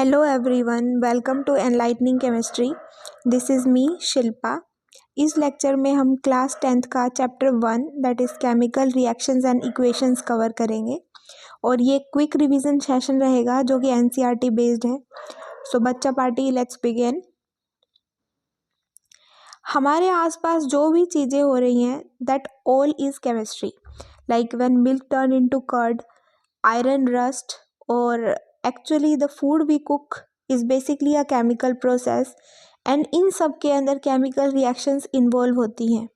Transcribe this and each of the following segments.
Hello everyone, welcome to Enlightening Chemistry. This is me Shilpa. इस lecture में हम class 10th का chapter 1 that is chemical reactions and equations cover करेंगे और ये क्विक रिवीजन सेशन रहेगा जो कि एनसीईआरटी बेस्ड है. सो बच्चा पार्टी लेट्स बिगिन. हमारे आसपास जो भी चीज़ें हो रही हैं that all is chemistry. Like when milk turn into curd, iron rust, or actually the food we cook is basically a chemical process and इन सब के अंदर chemical reactions involve होती हैं.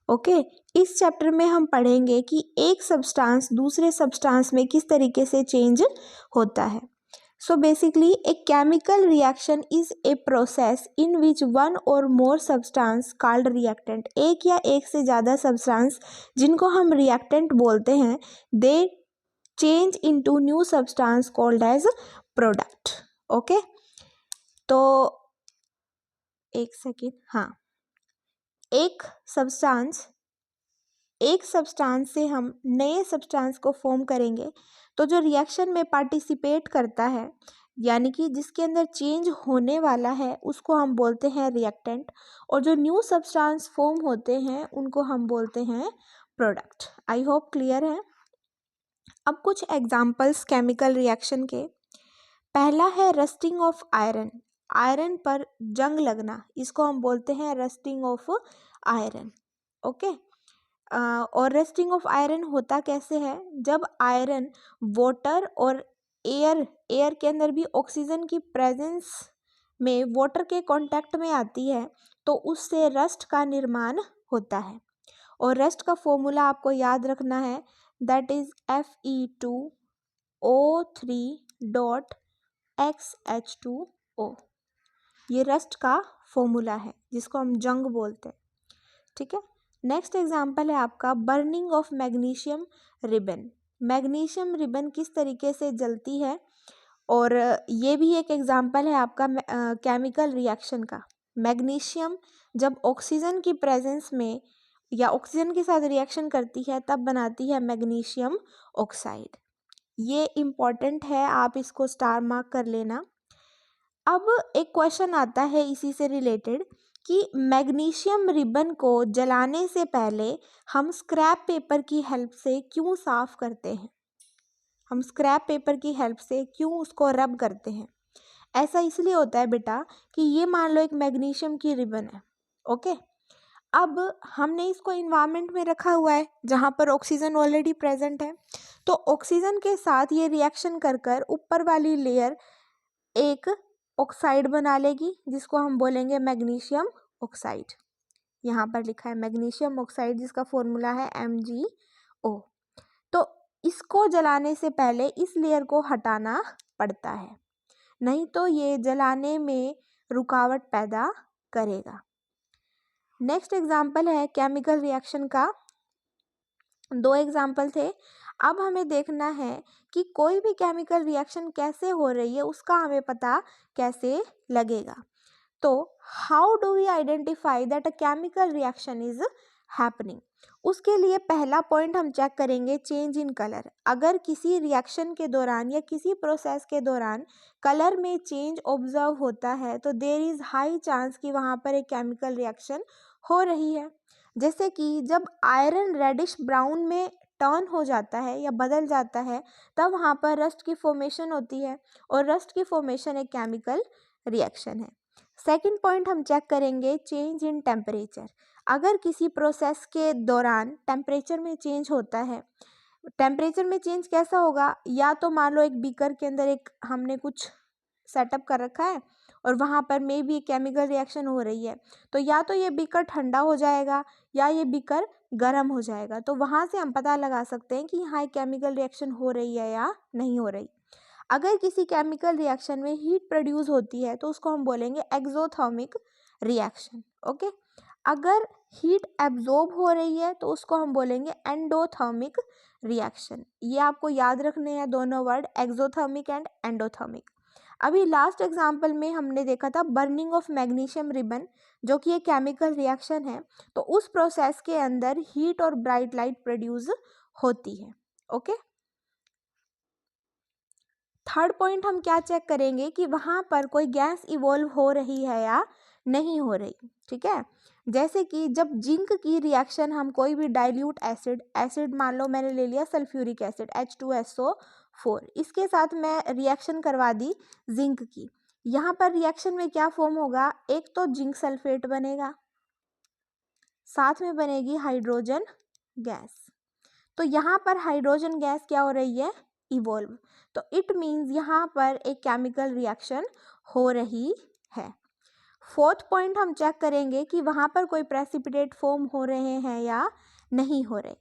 ओके इस चैप्टर में हम पढ़ेंगे कि एक सब्सटेंस दूसरे सब्सटेंस में किस तरीके से चेंज होता है. So basically a chemical reaction is a process in which one or more substance called reactant, एक या एक से ज़्यादा सब्सटेंस जिनको हम रिएक्टेंट बोलते हैं, they change into new substance called as product. Okay तो एक सेकेंड. हाँ, एक सब्सटेंस से हम नए सब्सटेंस को फॉर्म करेंगे तो जो रिएक्शन में पार्टिसिपेट करता है यानी कि जिसके अंदर चेंज होने वाला है उसको हम बोलते हैं रिएक्टेंट, और जो न्यू सब्सटेंस फॉर्म होते हैं उनको हम बोलते हैं प्रोडक्ट. आई होप क्लियर है. अब कुछ एग्जाम्पल्स केमिकल रिएक्शन के. पहला है रस्टिंग ऑफ आयरन. आयरन पर जंग लगना, इसको हम बोलते हैं रस्टिंग ऑफ आयरन. ओके और रस्टिंग ऑफ आयरन होता कैसे है? जब आयरन वाटर और एयर के अंदर भी ऑक्सीजन की प्रेजेंस में वाटर के कांटेक्ट में आती है तो उससे रस्ट का निर्माण होता है. और रस्ट का फॉर्मूला आपको याद रखना है, दैट इज Fe2O3.XH2O. ये रस्ट का फॉर्मूला है जिसको हम जंग बोलते हैं. ठीक है. नेक्स्ट एग्जाम्पल है आपका burning of magnesium ribbon. Magnesium ribbon किस तरीके से जलती है, और ये भी एक एग्जाम्पल है आपका केमिकल रिएक्शन का. मैग्नीशियम जब ऑक्सीजन की प्रेजेंस में या ऑक्सीजन के साथ रिएक्शन करती है तब बनाती है मैग्नीशियम ऑक्साइड. ये इम्पॉर्टेंट है, आप इसको स्टार मार्क कर लेना. अब एक क्वेश्चन आता है इसी से रिलेटेड कि मैग्नीशियम रिबन को जलाने से पहले हम स्क्रैप पेपर की हेल्प से क्यों साफ करते हैं? हम स्क्रैप पेपर की हेल्प से क्यों उसको रब करते हैं? ऐसा इसलिए होता है बेटा कि ये मान लो एक मैग्नीशियम की रिबन है. ओके अब हमने इसको इन्वायरमेंट में रखा हुआ है जहाँ पर ऑक्सीजन ऑलरेडी प्रेजेंट है, तो ऑक्सीजन के साथ ये रिएक्शन कर कर ऊपर वाली लेयर एक ऑक्साइड बना लेगी जिसको हम बोलेंगे मैग्नीशियम ऑक्साइड. यहाँ पर लिखा है मैग्नीशियम ऑक्साइड जिसका फॉर्मूला है MgO. तो इसको जलाने से पहले इस लेयर को हटाना पड़ता है, नहीं तो ये जलाने में रुकावट पैदा करेगा. नेक्स्ट एग्जाम्पल है केमिकल रिएक्शन का. 2 एग्जाम्पल थे. अब हमें देखना है कि कोई भी केमिकल रिएक्शन कैसे हो रही है उसका हमें पता कैसे लगेगा. तो how do we identify that a chemical reaction is happening? उसके लिए पहला पॉइंट हम चेक करेंगे चेंज इन कलर. अगर किसी रिएक्शन के दौरान या किसी प्रोसेस के दौरान कलर में चेंज ऑब्जर्व होता है तो देयर इज हाई चांस कि वहाँ पर एक केमिकल रिएक्शन हो रही है. जैसे कि जब आयरन रेडिश ब्राउन में टर्न हो जाता है या बदल जाता है तब वहाँ पर रस्ट की फॉर्मेशन होती है, और रस्ट की फॉर्मेशन एक केमिकल रिएक्शन है. सेकंड पॉइंट हम चेक करेंगे चेंज इन टेम्परेचर. अगर किसी प्रोसेस के दौरान टेम्परेचर में चेंज होता है, टेम्परेचर में चेंज कैसा होगा? या तो मान लो एक बीकर के अंदर एक हमने कुछ सेटअप कर रखा है और वहाँ पर मे भी केमिकल रिएक्शन हो रही है, तो या तो ये बीकर ठंडा हो जाएगा या ये बीकर गर्म हो जाएगा. तो वहाँ से हम पता लगा सकते हैं कि यहाँ एक केमिकल रिएक्शन हो रही है या नहीं हो रही. अगर किसी केमिकल रिएक्शन में हीट प्रोड्यूस होती है तो उसको हम बोलेंगे एक्सोथर्मिक रिएक्शन. ओके अगर हीट एब्जॉर्ब हो रही है तो उसको हम बोलेंगे एंडोथर्मिक रिएक्शन. ये आपको याद रखने हैं दोनों वर्ड, एक्सोथर्मिक एंड एंडोथर्मिक. अभी लास्ट एग्जाम्पल में हमने देखा था बर्निंग ऑफ मैग्नीशियम रिबन जो कि एक केमिकल रिएक्शन है. तो उस प्रोसेस के अंदर हीट और ब्राइट लाइट प्रोड्यूस होती है. ओके थर्ड पॉइंट हम क्या चेक करेंगे कि वहाँ पर कोई गैस इवॉल्व हो रही है या नहीं हो रही, ठीक है। जैसे कि जब जिंक की रिएक्शन हम कोई भी डाइल्यूट एसिड मान लो मैंने ले लिया सल्फ्यूरिक एसिड H2SO4, इसके साथ मैं रिएक्शन करवा दी जिंक की, यहाँ पर रिएक्शन में क्या फॉर्म होगा, एक तो जिंक सल्फेट बनेगा, साथ में बनेगी हाइड्रोजन गैस। तो यहाँ पर हाइड्रोजन गैस क्या हो रही है, इवॉल्व। तो इट मीन्स यहाँ पर एक केमिकल रिएक्शन हो रही है। फोर्थ पॉइंट हम चेक करेंगे कि वहाँ पर कोई प्रेसिपिटेट फॉर्म हो रहे हैं या नहीं हो रहे।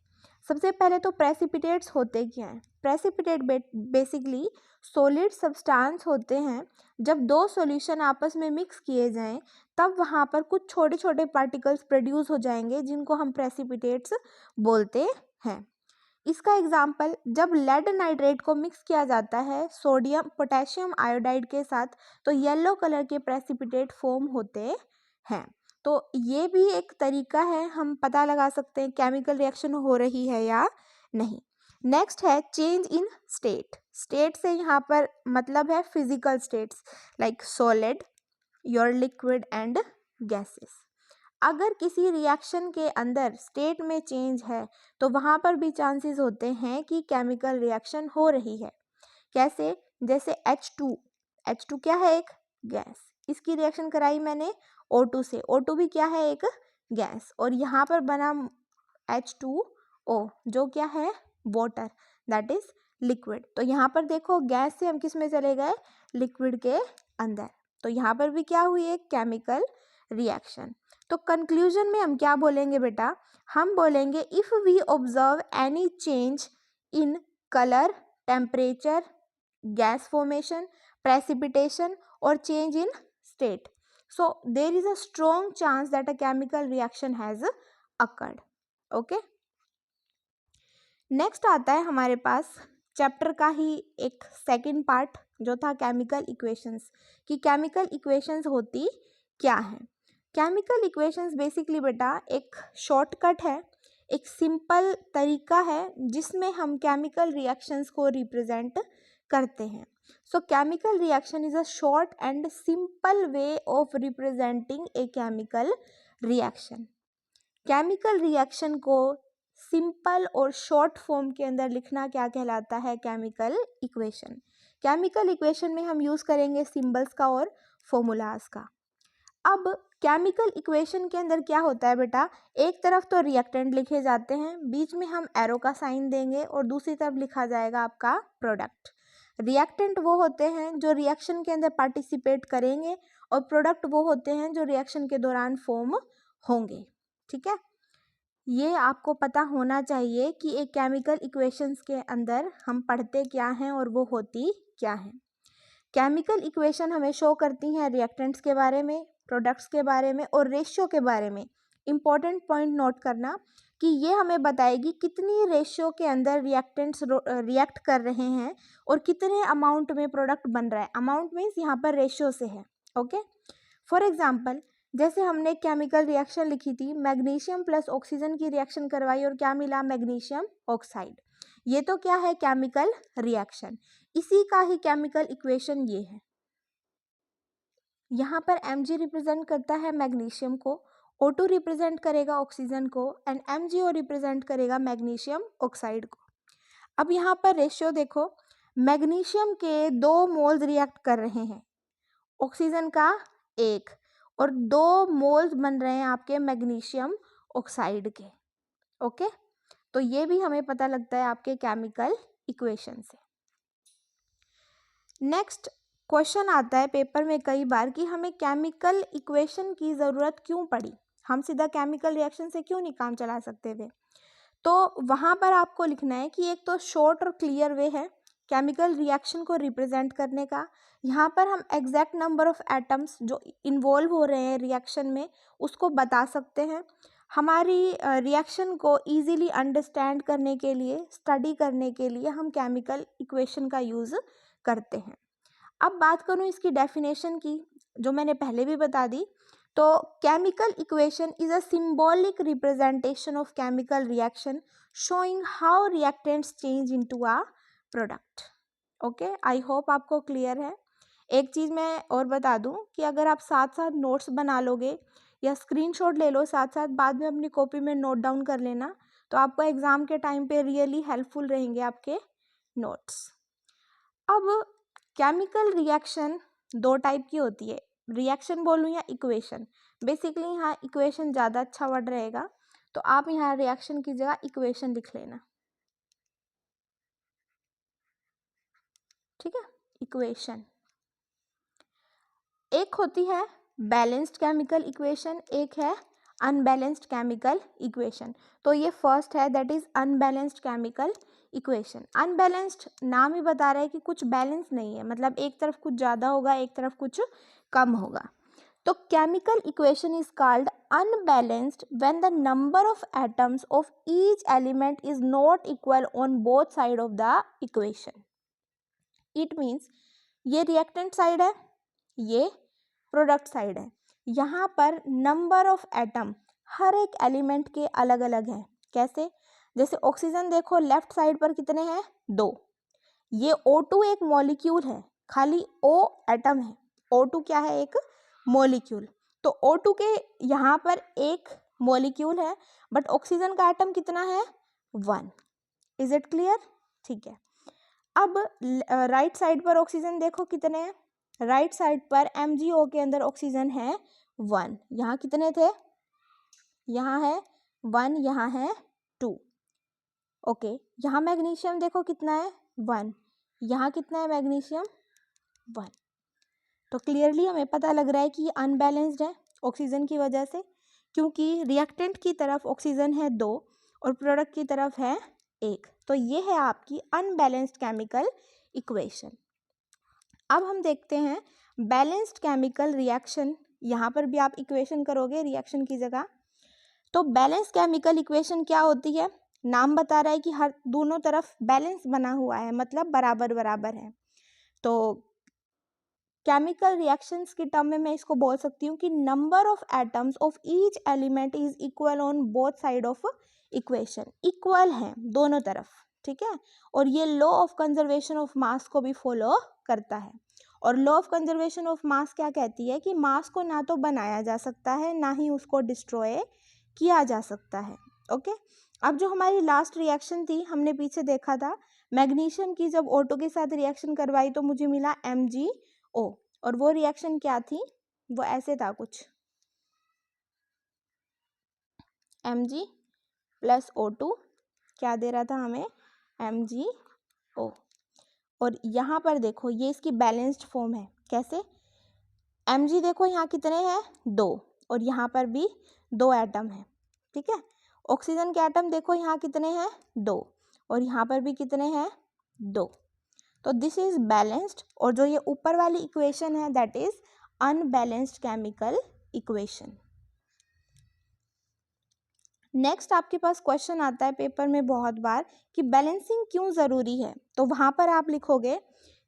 सबसे पहले तो प्रेसिपिटेट्स होते क्या हैं, प्रेसिपिटेट बेसिकली सॉलिड सब्सटेंस होते हैं। जब दो सॉल्यूशन आपस में मिक्स किए जाएं तब वहाँ पर कुछ छोटे छोटे पार्टिकल्स प्रोड्यूस हो जाएंगे जिनको हम प्रेसिपिटेट्स बोलते हैं। इसका एग्जाम्पल, जब लेड नाइट्रेट को मिक्स किया जाता है सोडियम पोटेशियम आयोडाइड के साथ तो येलो कलर के प्रेसिपिटेट फॉर्म होते हैं। तो ये भी एक तरीका है, हम पता लगा सकते हैं केमिकल रिएक्शन हो रही है या नहीं। नेक्स्ट है चेंज इन स्टेट। स्टेट से यहाँ पर मतलब है physical states like solid, your liquid and gases. अगर किसी रिएक्शन के अंदर स्टेट में चेंज है तो वहाँ पर भी चांसेस होते हैं कि केमिकल रिएक्शन हो रही है। कैसे, जैसे H2 क्या है, एक गैस, इसकी रिएक्शन कराई मैंने O2 से, O2 भी क्या है, एक गैस, और यहाँ पर बना H2O जो क्या है, वाटर, दैट इज लिक्विड। तो यहाँ पर देखो गैस से हम किस में चले गए, लिक्विड के अंदर। तो यहाँ पर भी क्या हुई, एक केमिकल रिएक्शन। तो कंक्लूजन में हम क्या बोलेंगे बेटा, हम बोलेंगे if we observe any change in colour, temperature, gas formation, precipitation और change in state, so there is a strong chance that a chemical reaction has occurred. Okay, next आता है हमारे पास चैप्टर का ही एक सेकंड पार्ट जो था chemical equations, कि chemical equations होती क्या हैं। केमिकल इक्वेशंस बेसिकली बेटा एक शॉर्टकट है, एक सिंपल तरीका है जिसमें हम केमिकल रिएक्शंस को रिप्रेजेंट करते हैं। सो chemical reaction is a short and simple way of representing a chemical reaction. Chemical reaction को सिंपल और शॉर्ट फॉर्म के अंदर लिखना क्या कहलाता है, केमिकल इक्वेशन। केमिकल इक्वेशन में हम यूज करेंगे सिंबल्स का और फॉर्मूलाज का। अब केमिकल इक्वेशन के अंदर क्या होता है बेटा, एक तरफ तो रिएक्टेंट लिखे जाते हैं, बीच में हम एरो का साइन देंगे और दूसरी तरफ लिखा जाएगा आपका प्रोडक्ट। रिएक्टेंट वो होते हैं जो रिएक्शन के अंदर पार्टिसिपेट करेंगे और प्रोडक्ट वो होते हैं जो रिएक्शन के दौरान फॉर्म होंगे। ठीक है, ये आपको पता होना चाहिए कि एक केमिकल इक्वेशंस के अंदर हम पढ़ते क्या हैं और वो होती क्या हैं। केमिकल इक्वेशन हमें शो करती हैं रिएक्टेंट्स के बारे में, प्रोडक्ट्स के बारे में और रेशियो के बारे में। इम्पॉर्टेंट पॉइंट नोट करना कि ये हमें बताएगी कितनी रेशियो के अंदर रिएक्टेंट्स रिएक्ट कर रहे हैं और कितने अमाउंट में प्रोडक्ट बन रहा है। अमाउंट मीन्स यहाँ पर रेशियो से है। ओके, फॉर एग्जाम्पल जैसे हमने केमिकल रिएक्शन लिखी थी, मैग्नीशियम प्लस ऑक्सीजन की रिएक्शन करवाई और क्या मिला, मैग्नीशियम ऑक्साइड। ये तो क्या है, केमिकल रिएक्शन। इसी का ही केमिकल इक्वेशन ये है। यहाँ पर Mg रिप्रेजेंट करता है मैग्नीशियम को, O2 रिप्रेजेंट करेगा ऑक्सीजन को एंड MgO रिप्रेजेंट करेगा मैग्नीशियम ऑक्साइड को। अब यहाँ पर रेशियो देखो, मैग्नीशियम के 2 मोल्स रिएक्ट कर रहे हैं, ऑक्सीजन का 1, और 2 मोल्स बन रहे हैं आपके मैग्नीशियम ऑक्साइड के। ओके, तो ये भी हमें पता लगता है आपके केमिकल इक्वेशन से। नेक्स्ट क्वेश्चन आता है पेपर में कई बार कि हमें केमिकल इक्वेशन की ज़रूरत क्यों पड़ी, हम सीधा केमिकल रिएक्शन से क्यों नहीं काम चला सकते थे। तो वहाँ पर आपको लिखना है कि एक तो शॉर्ट और क्लियर वे है केमिकल रिएक्शन को रिप्रेजेंट करने का। यहाँ पर हम एग्जैक्ट नंबर ऑफ एटम्स जो इन्वॉल्व हो रहे हैं रिएक्शन में उसको बता सकते हैं। हमारी रिएक्शन को इजीली अंडरस्टैंड करने के लिए, स्टडी करने के लिए हम केमिकल इक्वेशन का यूज़ करते हैं। अब बात करूँ इसकी डेफिनेशन की, जो मैंने पहले भी बता दी, तो chemical equation is a symbolic representation of chemical reaction showing how reactants change into a product. Okay, I hope आपको क्लियर है। एक चीज़ मैं और बता दूं कि अगर आप साथ साथ नोट्स बना लोगे या स्क्रीनशॉट ले लो साथ साथ, बाद में अपनी कॉपी में नोट डाउन कर लेना, तो आपको एग्ज़ाम के टाइम पे रियली हेल्पफुल रहेंगे आपके नोट्स। अब केमिकल रिएक्शन दो टाइप की होती है, रिएक्शन बोलूँ या इक्वेशन। बेसिकली यहाँ इक्वेशन ज़्यादा अच्छा वर्ड रहेगा, तो आप यहाँ रिएक्शन की जगह इक्वेशन लिख लेना, ठीक है। इक्वेशन एक होती है बैलेंस्ड केमिकल इक्वेशन, एक है अनबैलेंस्ड केमिकल इक्वेशन। तो ये फर्स्ट है, that is unbalanced chemical equation. Unbalanced नाम ही बता रहा है कि कुछ बैलेंस नहीं है, मतलब एक तरफ कुछ ज़्यादा होगा एक तरफ कुछ कम होगा। तो chemical equation is called unbalanced when the number of atoms of each element is not equal on both side of the equation. It means ये रिएक्टेंट साइड है, ये प्रोडक्ट साइड है। यहाँ पर नंबर ऑफ एटम हर एक element के अलग अलग हैं। कैसे? जैसे ऑक्सीजन देखो लेफ्ट साइड पर कितने हैं? 2। ये O2 एक मॉलिक्यूल है, खाली O एटम है। O2 क्या है? एक मॉलिक्यूल। तो O2 के यहाँ पर एक मॉलिक्यूल है, बट ऑक्सीजन का एटम कितना है? 1। Is it clear? ठीक है। अब राइट साइड पर ऑक्सीजन देखो कितने हैं? राइट साइड पर MgO के अंदर ऑक्सीजन है 1। यहाँ कितने थे? यहाँ है 1, यहाँ है 2। ओके, यहाँ मैग्नीशियम देखो कितना है? 1। यहाँ कितना है मैग्नीशियम? 1। तो क्लियरली हमें पता लग रहा है कि ये अनबैलेंस्ड है ऑक्सीजन की वजह से, क्योंकि रिएक्टेंट की तरफ ऑक्सीजन है 2 और प्रोडक्ट की तरफ है 1। तो ये है आपकी अनबैलेंस्ड केमिकल इक्वेशन। अब हम देखते हैं बैलेंस्ड केमिकल रिएक्शन। यहाँ पर भी आप इक्वेशन करोगे रिएक्शन की जगह। तो बैलेंस केमिकल इक्वेशन क्या होती है? नाम बता रहा है कि हर दोनों तरफ बैलेंस बना हुआ है, मतलब बराबर बराबर है। तो केमिकल रिएक्शंस की टर्म में मैं इसको बोल सकती हूँ कि number of atoms of each element is equal on both side of equation. Equal है दोनों तरफ, ठीक है। और ये law of conservation of mass को भी फॉलो करता है। और law of conservation of mass क्या कहती है? कि मास को ना तो बनाया जा सकता है, ना ही उसको डिस्ट्रॉय किया जा सकता है। ओके, अब जो हमारी लास्ट रिएक्शन थी, हमने पीछे देखा था मैग्नीशियम की जब O2 के साथ रिएक्शन करवाई तो मुझे मिला MgO। और वो रिएक्शन क्या थी? वो ऐसे था कुछ, Mg प्लस O2 क्या दे रहा था हमें? MgO। और यहाँ पर देखो ये इसकी बैलेंस्ड फॉर्म है। कैसे? Mg देखो यहाँ कितने हैं? 2, और यहाँ पर भी 2 एटम है, ठीक है। ऑक्सीजन के एटम देखो यहाँ कितने हैं? 2, और यहाँ पर भी कितने हैं? 2। तो दिस इज बैलेंस्ड। और जो ये ऊपर वाली इक्वेशन है that is unbalanced chemical equation. Next आपके पास क्वेश्चन आता है पेपर में बहुत बार कि बैलेंसिंग क्यों ज़रूरी है। तो वहाँ पर आप लिखोगे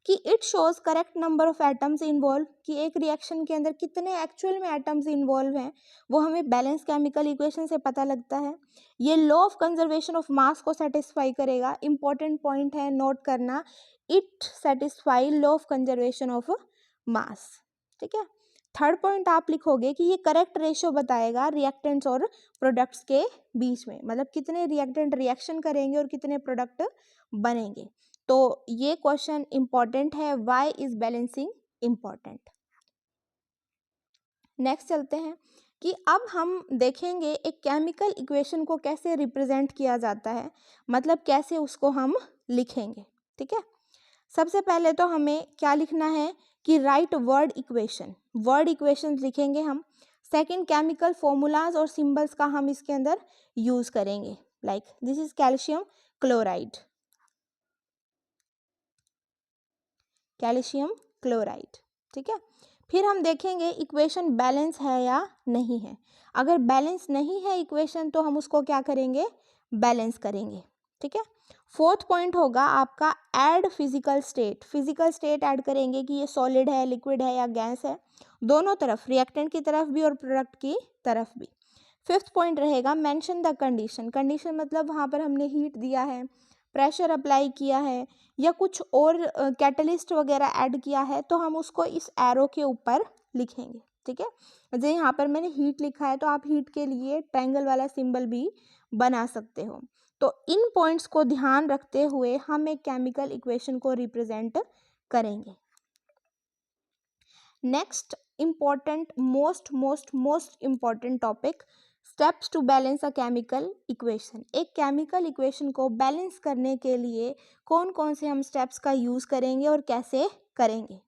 कि it shows correct number of atoms involve, कि एक रिएक्शन के अंदर कितने एक्चुअल में एटम्स इन्वॉल्व हैं वो हमें बैलेंस केमिकल इक्वेशन से पता लगता है। ये law of conservation of mass को सेटिस्फाई करेगा। इंपॉर्टेंट पॉइंट है, नोट करना, it satisfy law of conservation of mass, ठीक है। थर्ड पॉइंट आप लिखोगे कि ये करेक्ट रेशियो बताएगा रिएक्टेंट्स और प्रोडक्ट्स के बीच में, मतलब कितने रिएक्टेंट रिएक्शन करेंगे और कितने प्रोडक्ट बनेंगे। तो ये क्वेश्चन इंपॉर्टेंट है, why is balancing important. Next चलते हैं कि अब हम देखेंगे एक केमिकल इक्वेशन को कैसे रिप्रेजेंट किया जाता है, मतलब कैसे उसको हम लिखेंगे, ठीक है। सबसे पहले तो हमें क्या लिखना है कि right word equation, word equation लिखेंगे हम। सेकंड, केमिकल फॉर्मूलाज और सिंबल्स का हम इसके अंदर यूज करेंगे, like this is calcium chloride, calcium chloride, ठीक है। फिर हम देखेंगे इक्वेशन बैलेंस है या नहीं है। अगर बैलेंस नहीं है इक्वेशन तो हम उसको क्या करेंगे? बैलेंस करेंगे, ठीक है। फोर्थ पॉइंट होगा आपका add physical state. Physical state add करेंगे कि ये सॉलिड है, लिक्विड है या गैस है, दोनों तरफ, रिएक्टेंट की तरफ भी और प्रोडक्ट की तरफ भी। फिफ्थ पॉइंट रहेगा मेंशन द कंडीशन। कंडीशन मतलब वहाँ पर हमने हीट दिया है, प्रेशर अप्लाई किया है या कुछ और कैटलिस्ट वगैरह ऐड किया है, तो हम उसको इस एरो के ऊपर लिखेंगे। ठीक है, जैसे यहाँ पर मैंने हीट लिखा है तो आप हीट के लिए ट्रायंगल वाला सिंबल भी बना सकते हो। तो इन पॉइंट्स को ध्यान रखते हुए हम एक केमिकल इक्वेशन को रिप्रेजेंट करेंगे। Next important most important topic, steps to balance a chemical equation. एक केमिकल इक्वेशन को बैलेंस करने के लिए कौन कौन से हम स्टेप्स का यूज़ करेंगे और कैसे करेंगे।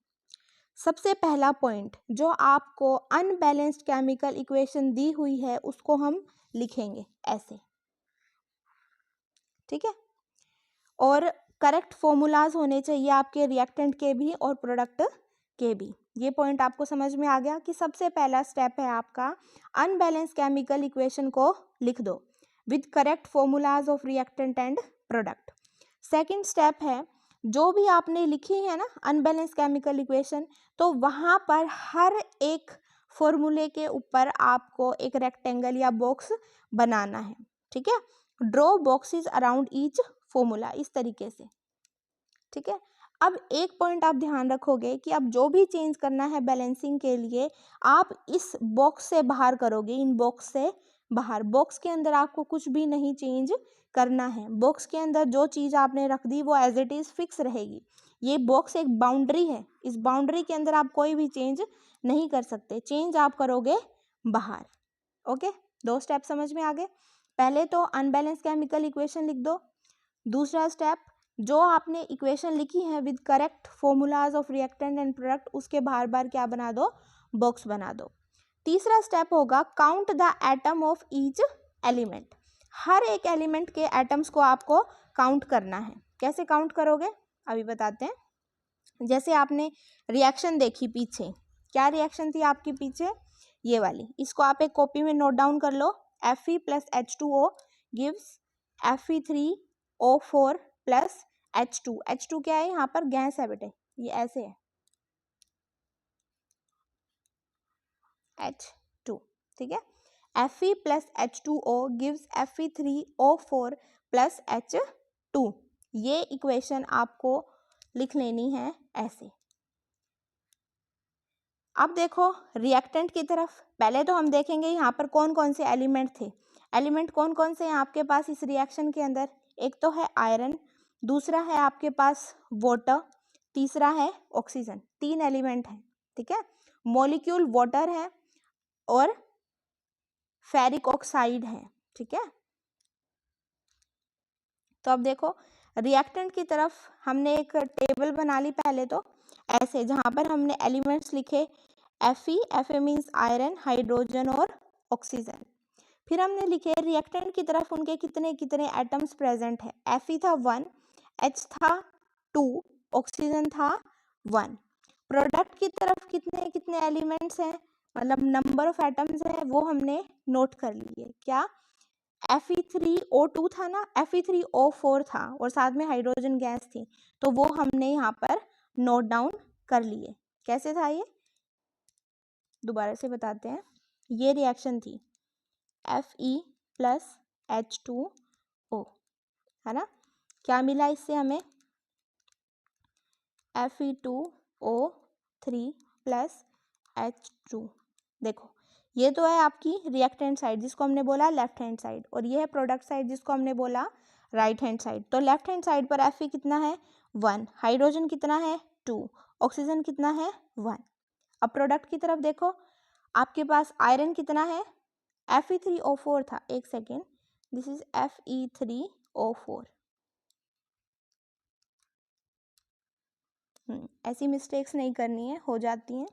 सबसे पहला पॉइंट, जो आपको अनबैलेंस्ड केमिकल इक्वेशन दी हुई है उसको हम लिखेंगे ऐसे। ठीक है, और करेक्ट फॉर्मूलाज होने चाहिए आपके रिएक्टेंट के भी और प्रोडक्ट के भी। ये पॉइंट आपको समझ में आ गया कि सबसे पहला स्टेप है आपका अनबैलेंस केमिकल इक्वेशन को लिख दो with correct formulas of reactant and product. Second step है, जो भी आपने लिखी है ना अनबैलेंस केमिकल इक्वेशन, तो वहाँ पर हर एक फॉर्मूले के ऊपर आपको एक रेक्टेंगल या बॉक्स बनाना है। ठीक है, draw boxes around each formula, इस तरीके से। ठीक है, अब एक पॉइंट आप ध्यान रखोगे कि अब जो भी चेंज करना है बैलेंसिंग के लिए आप इस बॉक्स से बाहर करोगे, इन बॉक्स से बाहर। बॉक्स के अंदर आपको कुछ भी नहीं चेंज करना है। बॉक्स के अंदर जो चीज़ आपने रख दी वो एज इट इज़ फिक्स रहेगी। ये बॉक्स एक बाउंड्री है, इस बाउंड्री के अंदर आप कोई भी चेंज नहीं कर सकते, चेंज आप करोगे बाहर। ओके, दो स्टेप समझ में आ गए। पहले तो अनबैलेंस केमिकल इक्वेशन लिख दो। दूसरा स्टेप, जो आपने इक्वेशन लिखी है with correct formulas of reactant and product, उसके बार बार क्या बना दो, बॉक्स बना दो। तीसरा स्टेप होगा count the atom of each element. हर एक एलिमेंट के एटम्स को आपको काउंट करना है। कैसे काउंट करोगे अभी बताते हैं। जैसे आपने रिएक्शन देखी पीछे, क्या रिएक्शन थी आपकी पीछे, ये वाली, इसको आप एक कॉपी में नोट डाउन कर लो। Fe plus H2O gives Fe3O4 plus H2। H2 क्या है, यहाँ पर गैस है बेटे, ये ऐसे है H2। ठीक है, Fe plus H2O gives Fe3O4 plus H2। ये इक्वेशन आपको लिख लेनी है ऐसे। अब देखो रिएक्टेंट की तरफ, पहले तो हम देखेंगे यहाँ पर कौन कौन से एलिमेंट थे। एलिमेंट कौन कौन से हैं आपके पास इस रिएक्शन के अंदर, एक तो है आयरन, दूसरा है आपके पास वाटर, तीसरा है ऑक्सीजन। तीन एलिमेंट हैं। ठीक है, मॉलिक्यूल वाटर है और फेरिक ऑक्साइड है। ठीक है, तो अब देखो रिएक्टेंट की तरफ हमने एक टेबल बना ली पहले तो ऐसे, जहाँ पर हमने एलिमेंट्स लिखे Fe मीन्स आयरन, हाइड्रोजन और ऑक्सीजन। फिर हमने लिखे रिएक्टेंट की तरफ उनके कितने कितने एटम्स प्रेजेंट है। Fe था 1, H था 2, ऑक्सीजन था 1। प्रोडक्ट की तरफ कितने कितने एलिमेंट्स हैं, मतलब नंबर ऑफ एटम्स हैं, वो हमने नोट कर लिए। क्या, Fe3O2 था ना, Fe3O4 था और साथ में हाइड्रोजन गैस थी, तो वो हमने यहाँ पर नोट डाउन कर लिए। कैसे था ये, दोबारा से बताते हैं। ये रिएक्शन थी Fe प्लस H2O, है ना। क्या मिला इससे हमें, Fe2O3 प्लस H2। देखो ये तो है आपकी रिएक्टेंट साइड जिसको हमने बोला लेफ्ट हैंड साइड, और ये है प्रोडक्ट साइड जिसको हमने बोला राइट हैंड साइड। तो लेफ्ट हैंड साइड पर Fe कितना है 1, हाइड्रोजन कितना है 2, ऑक्सीजन कितना है 1। अब प्रोडक्ट की तरफ देखो, आपके पास आयरन कितना है, Fe3O4 था, एक सेकेंड, दिस इज Fe3O4। ऐसी मिस्टेक्स नहीं करनी है, हो जाती हैं।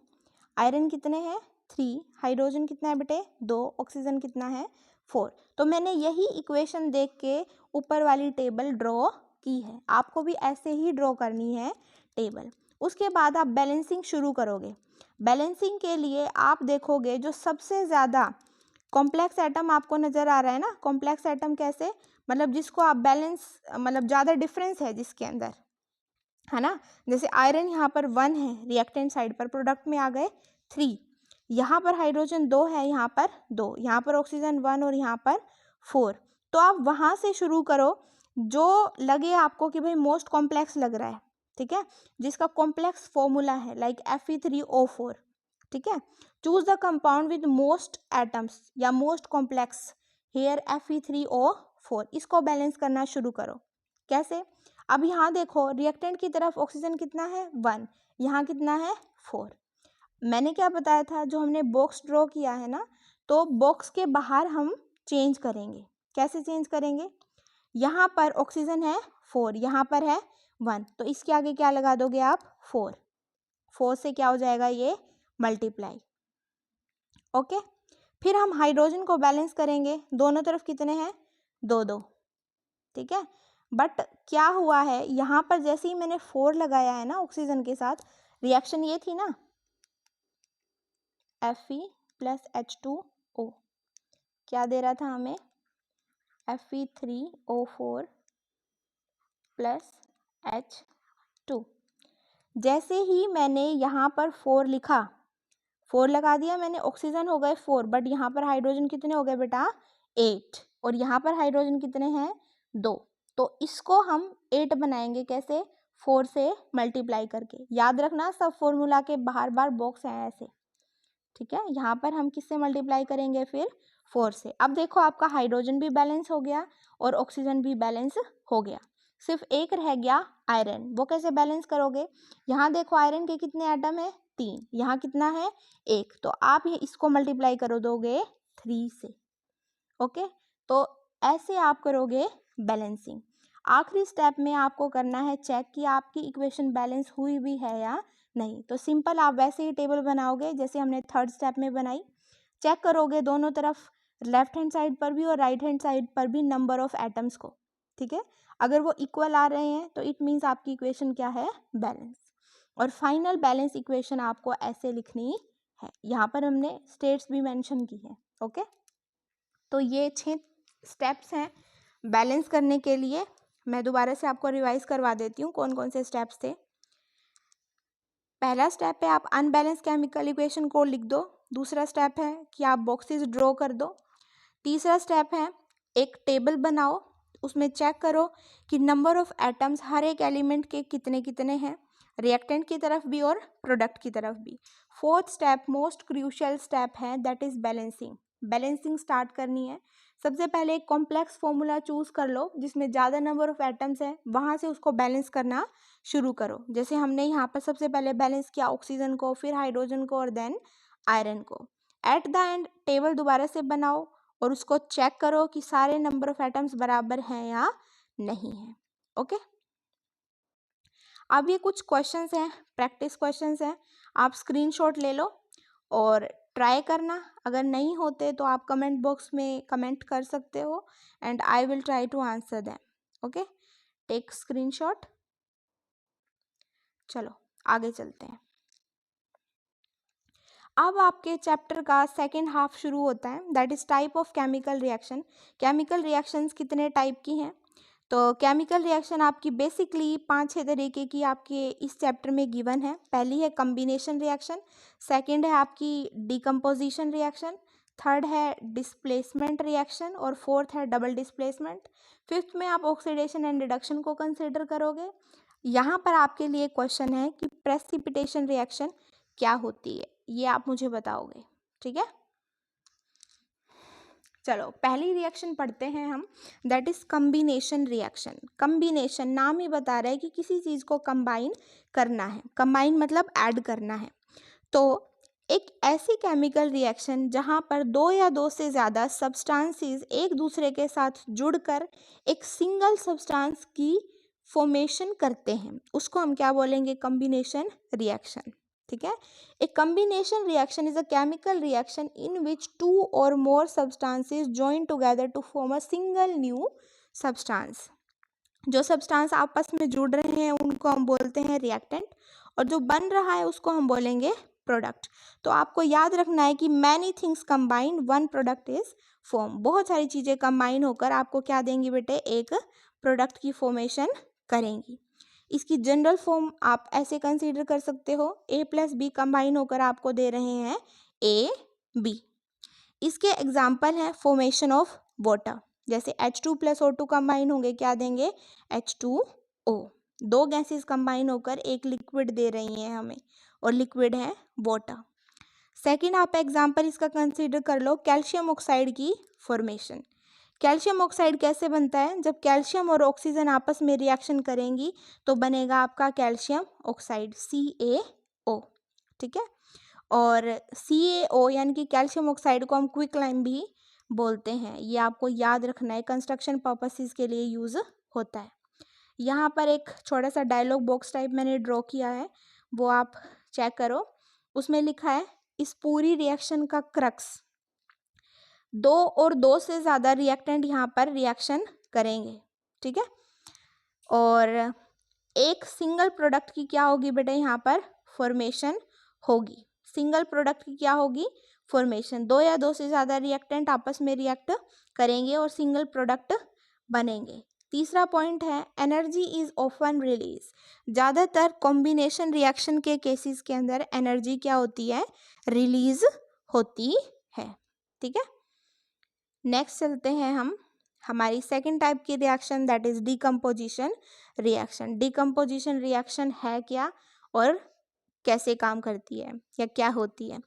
आयरन कितने हैं 3, हाइड्रोजन कितना है बेटे 2, ऑक्सीजन कितना है 4। तो मैंने यही इक्वेशन देख के ऊपर वाली टेबल ड्रॉ की है, आपको भी ऐसे ही ड्रॉ करनी है टेबल। उसके बाद आप बैलेंसिंग शुरू करोगे। बैलेंसिंग के लिए आप देखोगे जो सबसे ज़्यादा कॉम्प्लेक्स एटम आपको नज़र आ रहा है ना, कॉम्प्लेक्स एटम कैसे, मतलब जिसको आप बैलेंस, मतलब ज़्यादा डिफरेंस है जिसके अंदर, है ना। जैसे आयरन यहाँ पर 1 है रिएक्टेंट साइड पर, प्रोडक्ट में आ गए 3, यहाँ पर हाइड्रोजन 2 है, यहाँ पर 2, यहाँ पर ऑक्सीजन 1 और यहाँ पर 4। तो आप वहाँ से शुरू करो जो लगे आपको कि भाई मोस्ट कॉम्प्लेक्स लग रहा है, ठीक है, जिसका कॉम्प्लेक्स फॉर्मूला है लाइक Fe3O4, ठीक है, choose the compound with most atoms या मोस्ट कॉम्प्लेक्स हेयर Fe3O4, इसको बैलेंस करना शुरू करो। कैसे? अब यहाँ देखो रिएक्टेंट की तरफ ऑक्सीजन कितना है 1, यहाँ कितना है 4। मैंने क्या बताया था, जो हमने बॉक्स ड्रॉ किया है ना, तो बॉक्स के बाहर हम चेंज करेंगे। कैसे चेंज करेंगे? यहाँ पर ऑक्सीजन है 4, यहाँ पर है 1, तो इसके आगे क्या लगा दोगे आप 4, 4 से क्या हो जाएगा ये मल्टीप्लाई। ओके, फिर हम हाइड्रोजन को बैलेंस करेंगे, दोनों तरफ कितने हैं 2-2, ठीक है। बट क्या हुआ है यहाँ पर, जैसे ही मैंने 4 लगाया है ना ऑक्सीजन के साथ, रिएक्शन ये थी ना Fe+H2O, क्या दे रहा था हमें Fe3O4 + H2। जैसे ही मैंने यहाँ पर 4 लिखा, 4 लगा दिया मैंने, ऑक्सीजन हो गए 4, बट यहाँ पर हाइड्रोजन कितने हो गए बेटा 8, और यहाँ पर हाइड्रोजन कितने हैं 2, तो इसको हम 8 बनाएंगे कैसे 4 से मल्टीप्लाई करके। याद रखना सब फॉर्मूला के बाहर बार बॉक्स हैं ऐसे, ठीक है। यहाँ पर हम किससे मल्टीप्लाई करेंगे फिर 4 से। अब देखो आपका हाइड्रोजन भी बैलेंस हो गया और ऑक्सीजन भी बैलेंस हो गया, सिर्फ एक रह गया आयरन। वो कैसे बैलेंस करोगे? यहाँ देखो आयरन के कितने एटम है 3, यहाँ कितना है 1, तो आप ये इसको मल्टीप्लाई करो दोगे 3 से। ओके, तो ऐसे आप करोगे बैलेंसिंग। आखिरी स्टेप में आपको करना है चेक कि आपकी इक्वेशन बैलेंस हुई भी है या नहीं। तो सिंपल आप वैसे ही टेबल बनाओगे जैसे हमने थर्ड स्टेप में बनाई। चेक करोगे दोनों तरफ, लेफ्ट हैंड साइड पर भी और राइट हैंड साइड पर भी नंबर ऑफ एटम्स को, ठीक है। अगर वो इक्वल आ रहे हैं तो इट मीन्स आपकी इक्वेशन क्या है बैलेंस। और फाइनल बैलेंस इक्वेशन आपको ऐसे लिखनी है, यहाँ पर हमने स्टेट्स भी मेंशन की है। ओके, तो ये 6 स्टेप्स हैं बैलेंस करने के लिए। मैं दोबारा से आपको रिवाइज करवा देती हूँ कौन कौन से स्टेप्स थे। पहला स्टेप है आप अनबैलेंस केमिकल इक्वेशन को लिख दो। दूसरा स्टेप है कि आप बॉक्सेस ड्रॉ कर दो। तीसरा स्टेप है एक टेबल बनाओ, उसमें चेक करो कि नंबर ऑफ एटम्स हर एक एलिमेंट के कितने कितने हैं, रिएक्टेंट की तरफ भी और प्रोडक्ट की तरफ भी। Fourth step most crucial step है, that is balancing. Balancing start करनी है। सबसे पहले एक कॉम्प्लेक्स फॉर्मूला चूज कर लो जिसमें ज़्यादा नंबर ऑफ एटम्स है, वहाँ से उसको बैलेंस करना शुरू करो। जैसे हमने यहाँ पर सबसे पहले बैलेंस किया ऑक्सीजन को, फिर हाइड्रोजन को और देन आयरन को। एट द एंड टेबल दोबारा से बनाओ और उसको चेक करो कि सारे नंबर ऑफ एटम्स बराबर हैं या नहीं है। ओके, अब ये कुछ क्वेश्चंस हैं, प्रैक्टिस क्वेश्चंस हैं, आप स्क्रीनशॉट ले लो और ट्राई करना। अगर नहीं होते तो आप कमेंट बॉक्स में कमेंट कर सकते हो and I will try to answer them. Okay, take screenshot. चलो आगे चलते हैं। अब आपके चैप्टर का सेकेंड हाफ शुरू होता है, that is type of chemical reaction. Chemical reactions कितने टाइप की हैं? तो केमिकल रिएक्शन आपकी बेसिकली 5-6 तरीके की आपके इस चैप्टर में गिवन है। पहली है कम्बिनेशन रिएक्शन, सेकंड है आपकी डिकम्पोजिशन रिएक्शन, थर्ड है डिस्प्लेसमेंट रिएक्शन और फोर्थ है डबल डिस्प्लेसमेंट। फिफ्थ में आप ऑक्सीडेशन एंड रिडक्शन को कंसिडर करोगे। यहाँ पर आपके लिए क्वेश्चन है कि प्रेसिपिटेशन रिएक्शन क्या होती है, ये आप मुझे बताओगे, ठीक है। चलो पहली रिएक्शन पढ़ते हैं हम, that is combination reaction. Combination नाम ही बता रहा है कि किसी चीज़ को कंबाइन करना है। कंबाइन मतलब ऐड करना है। तो एक ऐसी केमिकल रिएक्शन जहाँ पर 2 या 2 से ज़्यादा सब्सटेंसेस एक दूसरे के साथ जुड़कर एक सिंगल सब्सटेंस की फॉर्मेशन करते हैं, उसको हम क्या बोलेंगे? कम्बिनेशन रिएक्शन, ठीक है। A combination reaction is a chemical reaction in which 2 or more substances join together to form a single new substance. जो सब्सटेंस आपस में जुड़ रहे हैं उनको हम बोलते हैं रिएक्टेंट, और जो बन रहा है उसको हम बोलेंगे प्रोडक्ट। तो आपको याद रखना है कि many things combine one product is form. बहुत सारी चीज़ें कंबाइन होकर आपको क्या देंगी बेटे? एक प्रोडक्ट की फॉर्मेशन करेंगी। इसकी जनरल फॉर्म आप ऐसे कंसीडर कर सकते हो, A+B कंबाइन होकर आपको दे रहे हैं AB। इसके एग्जाम्पल हैं फॉर्मेशन ऑफ वाटर, जैसे H2+O2 कंबाइन होंगे, क्या देंगे, H2O। दो गैसेस कंबाइन होकर एक लिक्विड दे रही हैं हमें, और लिक्विड है वाटर। सेकेंड आप एग्जाम्पल इसका कंसीडर कर लो, कैल्शियम ऑक्साइड की फॉर्मेशन। कैल्शियम ऑक्साइड कैसे बनता है, जब कैल्शियम और ऑक्सीजन आपस में रिएक्शन करेंगी तो बनेगा आपका कैल्शियम ऑक्साइड, CaO, ठीक है। और CaO यानी कि कैल्शियम ऑक्साइड को हम क्विकलाइम भी बोलते हैं। ये आपको याद रखना है, कंस्ट्रक्शन पर्पसेस के लिए यूज होता है। यहाँ पर एक छोटा सा डायलॉग बॉक्स टाइप मैंने ड्रॉ किया है, वो आप चेक करो। उसमें लिखा है, इस पूरी रिएक्शन का क्रक्स, दो और दो से ज़्यादा रिएक्टेंट यहाँ पर रिएक्शन करेंगे, ठीक है। और एक सिंगल प्रोडक्ट की क्या होगी बेटा, यहाँ पर फॉर्मेशन होगी। सिंगल प्रोडक्ट की क्या होगी, फॉर्मेशन। दो या दो से ज़्यादा रिएक्टेंट आपस में रिएक्ट करेंगे और सिंगल प्रोडक्ट बनेंगे। तीसरा पॉइंट है, एनर्जी इज ऑफन रिलीज। ज़्यादातर कॉम्बिनेशन रिएक्शन के केसेस के अंदर एनर्जी क्या होती है, रिलीज होती है, ठीक है। नेक्स्ट चलते हैं हम हमारी सेकेंड टाइप की reaction, that is decomposition reaction. Decomposition reaction है क्या और कैसे काम करती है या क्या होती है।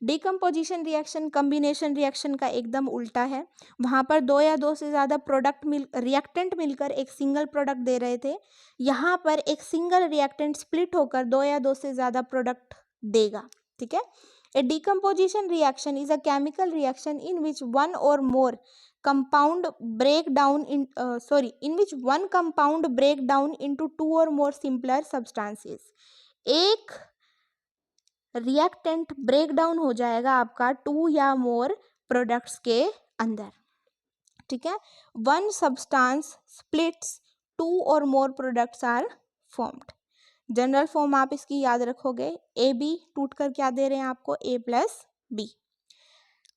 डिकम्पोजिशन रिएक्शन कॉम्बिनेशन रिएक्शन का एकदम उल्टा है। वहाँ पर दो या दो से ज़्यादा रिएक्टेंट मिलकर एक सिंगल प्रोडक्ट दे रहे थे, यहाँ पर एक सिंगल रिएक्टेंट स्प्लिट होकर दो या दो से ज़्यादा प्रोडक्ट देगा, ठीक है। A decomposition reaction is a chemical reaction in which one or more compound break down in which one compound break down into two or more simpler substances. एक रिएक्टेंट ब्रेक डाउन हो जाएगा आपका to या more products के अंदर, ठीक है। One substance splits, two or more products are formed. General form आप इसकी याद रखोगे, AB टूट कर क्या दे रहे हैं आपको, A+B।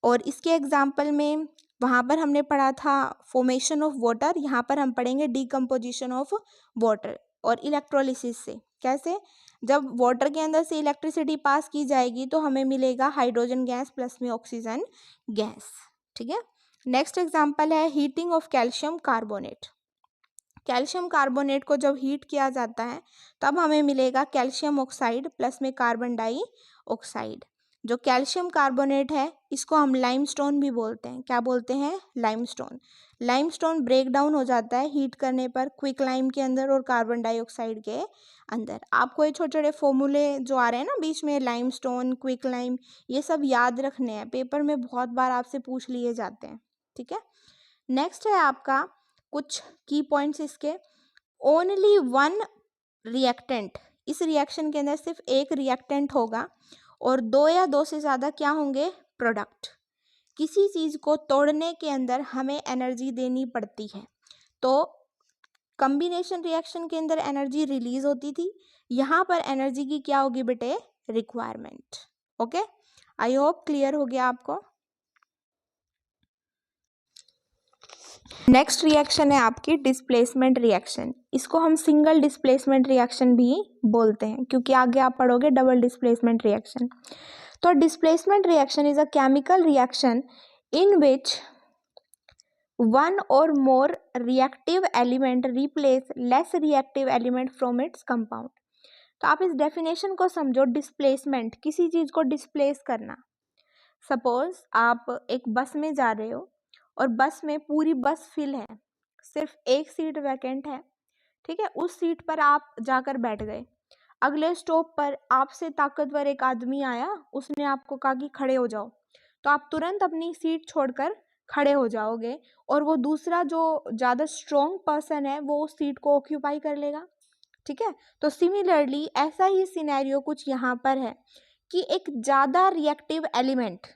और इसके एग्जाम्पल में वहाँ पर हमने पढ़ा था फॉर्मेशन ऑफ वाटर, यहाँ पर हम पढ़ेंगे डिकम्पोजिशन ऑफ वाटर और इलेक्ट्रोलिसिस से। कैसे, जब वाटर के अंदर से इलेक्ट्रिसिटी पास की जाएगी तो हमें मिलेगा हाइड्रोजन गैस प्लस में ऑक्सीजन गैस, ठीक है। नेक्स्ट एग्जाम्पल है heating of calcium carbonate. Calcium carbonate को जब हीट किया जाता है तब हमें मिलेगा कैल्शियम ऑक्साइड प्लस में कार्बन डाइऑक्साइड। जो कैल्शियम कार्बोनेट है इसको हम लाइमस्टोन भी बोलते हैं। क्या बोलते हैं, लाइमस्टोन। लाइमस्टोन ब्रेक डाउन हो जाता है हीट करने पर क्विकलाइम के अंदर और कार्बन डाइऑक्साइड के अंदर। आपको ये छोटे छोटे फॉर्मूले जो आ रहे हैं ना बीच में, लाइमस्टोन, क्विकलाइम, ये सब याद रखने हैं, पेपर में बहुत बार आपसे पूछ लिए जाते हैं, ठीक है। नेक्स्ट है आपका कुछ की पॉइंट्स इसके, ओनली वन रिएक्टेंट, इस रिएक्शन के अंदर सिर्फ एक रिएक्टेंट होगा और दो या दो से ज़्यादा क्या होंगे, प्रोडक्ट। किसी चीज़ को तोड़ने के अंदर हमें एनर्जी देनी पड़ती है, तो कॉम्बिनेशन रिएक्शन के अंदर एनर्जी रिलीज होती थी, यहाँ पर एनर्जी की क्या होगी बेटे, requirement. Okay, I hope clear हो गया आपको। नेक्स्ट रिएक्शन है आपकी डिस्प्लेसमेंट रिएक्शन। इसको हम सिंगल डिस्प्लेसमेंट रिएक्शन भी बोलते हैं क्योंकि आगे आप पढ़ोगे डबल डिस्प्लेसमेंट रिएक्शन। तो displacement reaction is a chemical reaction in which one or more reactive element replace less reactive element from its compound. तो आप इस डेफिनेशन को समझो, डिस्प्लेसमेंट, किसी चीज़ को डिस्प्लेस करना। सपोज आप एक बस में जा रहे हो और बस में पूरी बस फिल है, सिर्फ एक सीट वैकेंट है, ठीक है। उस सीट पर आप जाकर बैठ गए। अगले स्टॉप पर आपसे ताकतवर एक आदमी आया, उसने आपको कहा कि खड़े हो जाओ, तो आप तुरंत अपनी सीट छोड़कर खड़े हो जाओगे और वो दूसरा जो ज़्यादा स्ट्रॉन्ग पर्सन है वो उस सीट को ऑक्यूपाई कर लेगा, ठीक है। तो सिमिलरली ऐसा ही सिनेरियो कुछ यहाँ पर है कि एक ज़्यादा रिएक्टिव एलिमेंट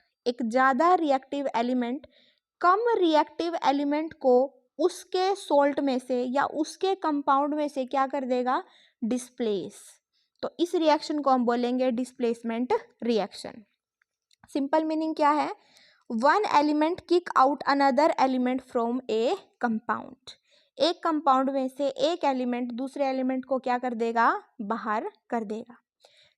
कम रिएक्टिव एलिमेंट को उसके सोल्ट में से या उसके कंपाउंड में से क्या कर देगा, डिस्प्लेस। तो इस रिएक्शन को हम बोलेंगे डिस्प्लेसमेंट रिएक्शन। सिंपल मीनिंग क्या है, one element kick out another element from A compound. एक कंपाउंड में से एक एलिमेंट दूसरे एलिमेंट को क्या कर देगा, बाहर कर देगा।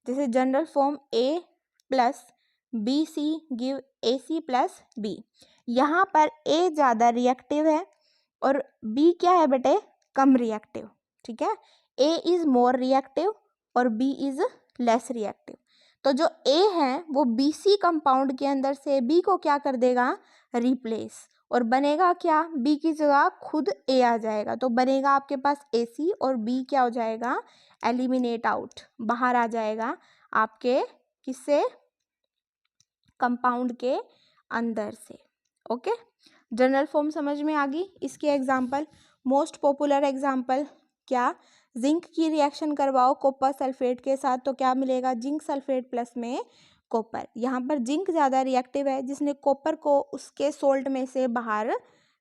जैसे general form A+BC give AC+B। यहाँ पर ए ज़्यादा रिएक्टिव है और बी क्या है बेटे, कम रिएक्टिव। ठीक है, ए इज़ मोर रिएक्टिव और बी इज़ लेस रिएक्टिव। तो जो ए है वो बी सी कंपाउंड के अंदर से बी को क्या कर देगा, रिप्लेस, और बनेगा क्या, बी की जगह खुद ए आ जाएगा, तो बनेगा आपके पास ए सी और बी क्या हो जाएगा, एलिमिनेट आउट, बाहर आ जाएगा आपके किससे, कंपाउंड के अंदर से। ओके, जनरल फॉर्म समझ में आ गई। इसके एग्जाम्पल, मोस्ट पॉपुलर एग्जाम्पल क्या, जिंक की रिएक्शन करवाओ कॉपर सल्फेट के साथ तो क्या मिलेगा, जिंक सल्फेट प्लस में कॉपर। यहाँ पर जिंक ज़्यादा रिएक्टिव है जिसने कॉपर को उसके सोल्ट में से बाहर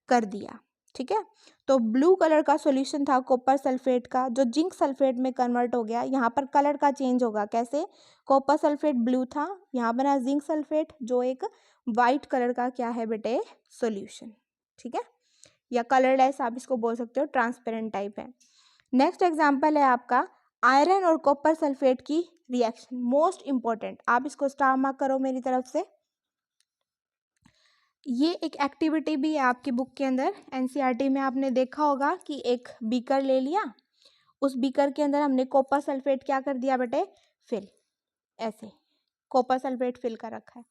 कर दिया। ठीक है, तो ब्लू कलर का सॉल्यूशन था कॉपर सल्फेट का जो जिंक सल्फेट में कन्वर्ट हो गया। यहाँ पर कलर का चेंज होगा, कैसे, कॉपर सल्फेट ब्लू था, यहाँ बना जिंक सल्फेट जो एक वाइट कलर का क्या है बेटे, सॉल्यूशन। ठीक है, या कलरलेस आप इसको बोल सकते हो, ट्रांसपेरेंट टाइप है। नेक्स्ट एग्जांपल है आपका आयरन और कॉपर सल्फेट की रिएक्शन, मोस्ट इंपॉर्टेंट, आप इसको स्टार मार्क करो मेरी तरफ से। ये एक एक्टिविटी भी है आपकी बुक के अंदर, एनसीईआरटी में आपने देखा होगा कि एक बीकर ले लिया, उस बीकर के अंदर हमने कॉपर सल्फेट क्या कर दिया बेटे, फिल, ऐसे कॉपर सल्फेट फिल कर रखा है,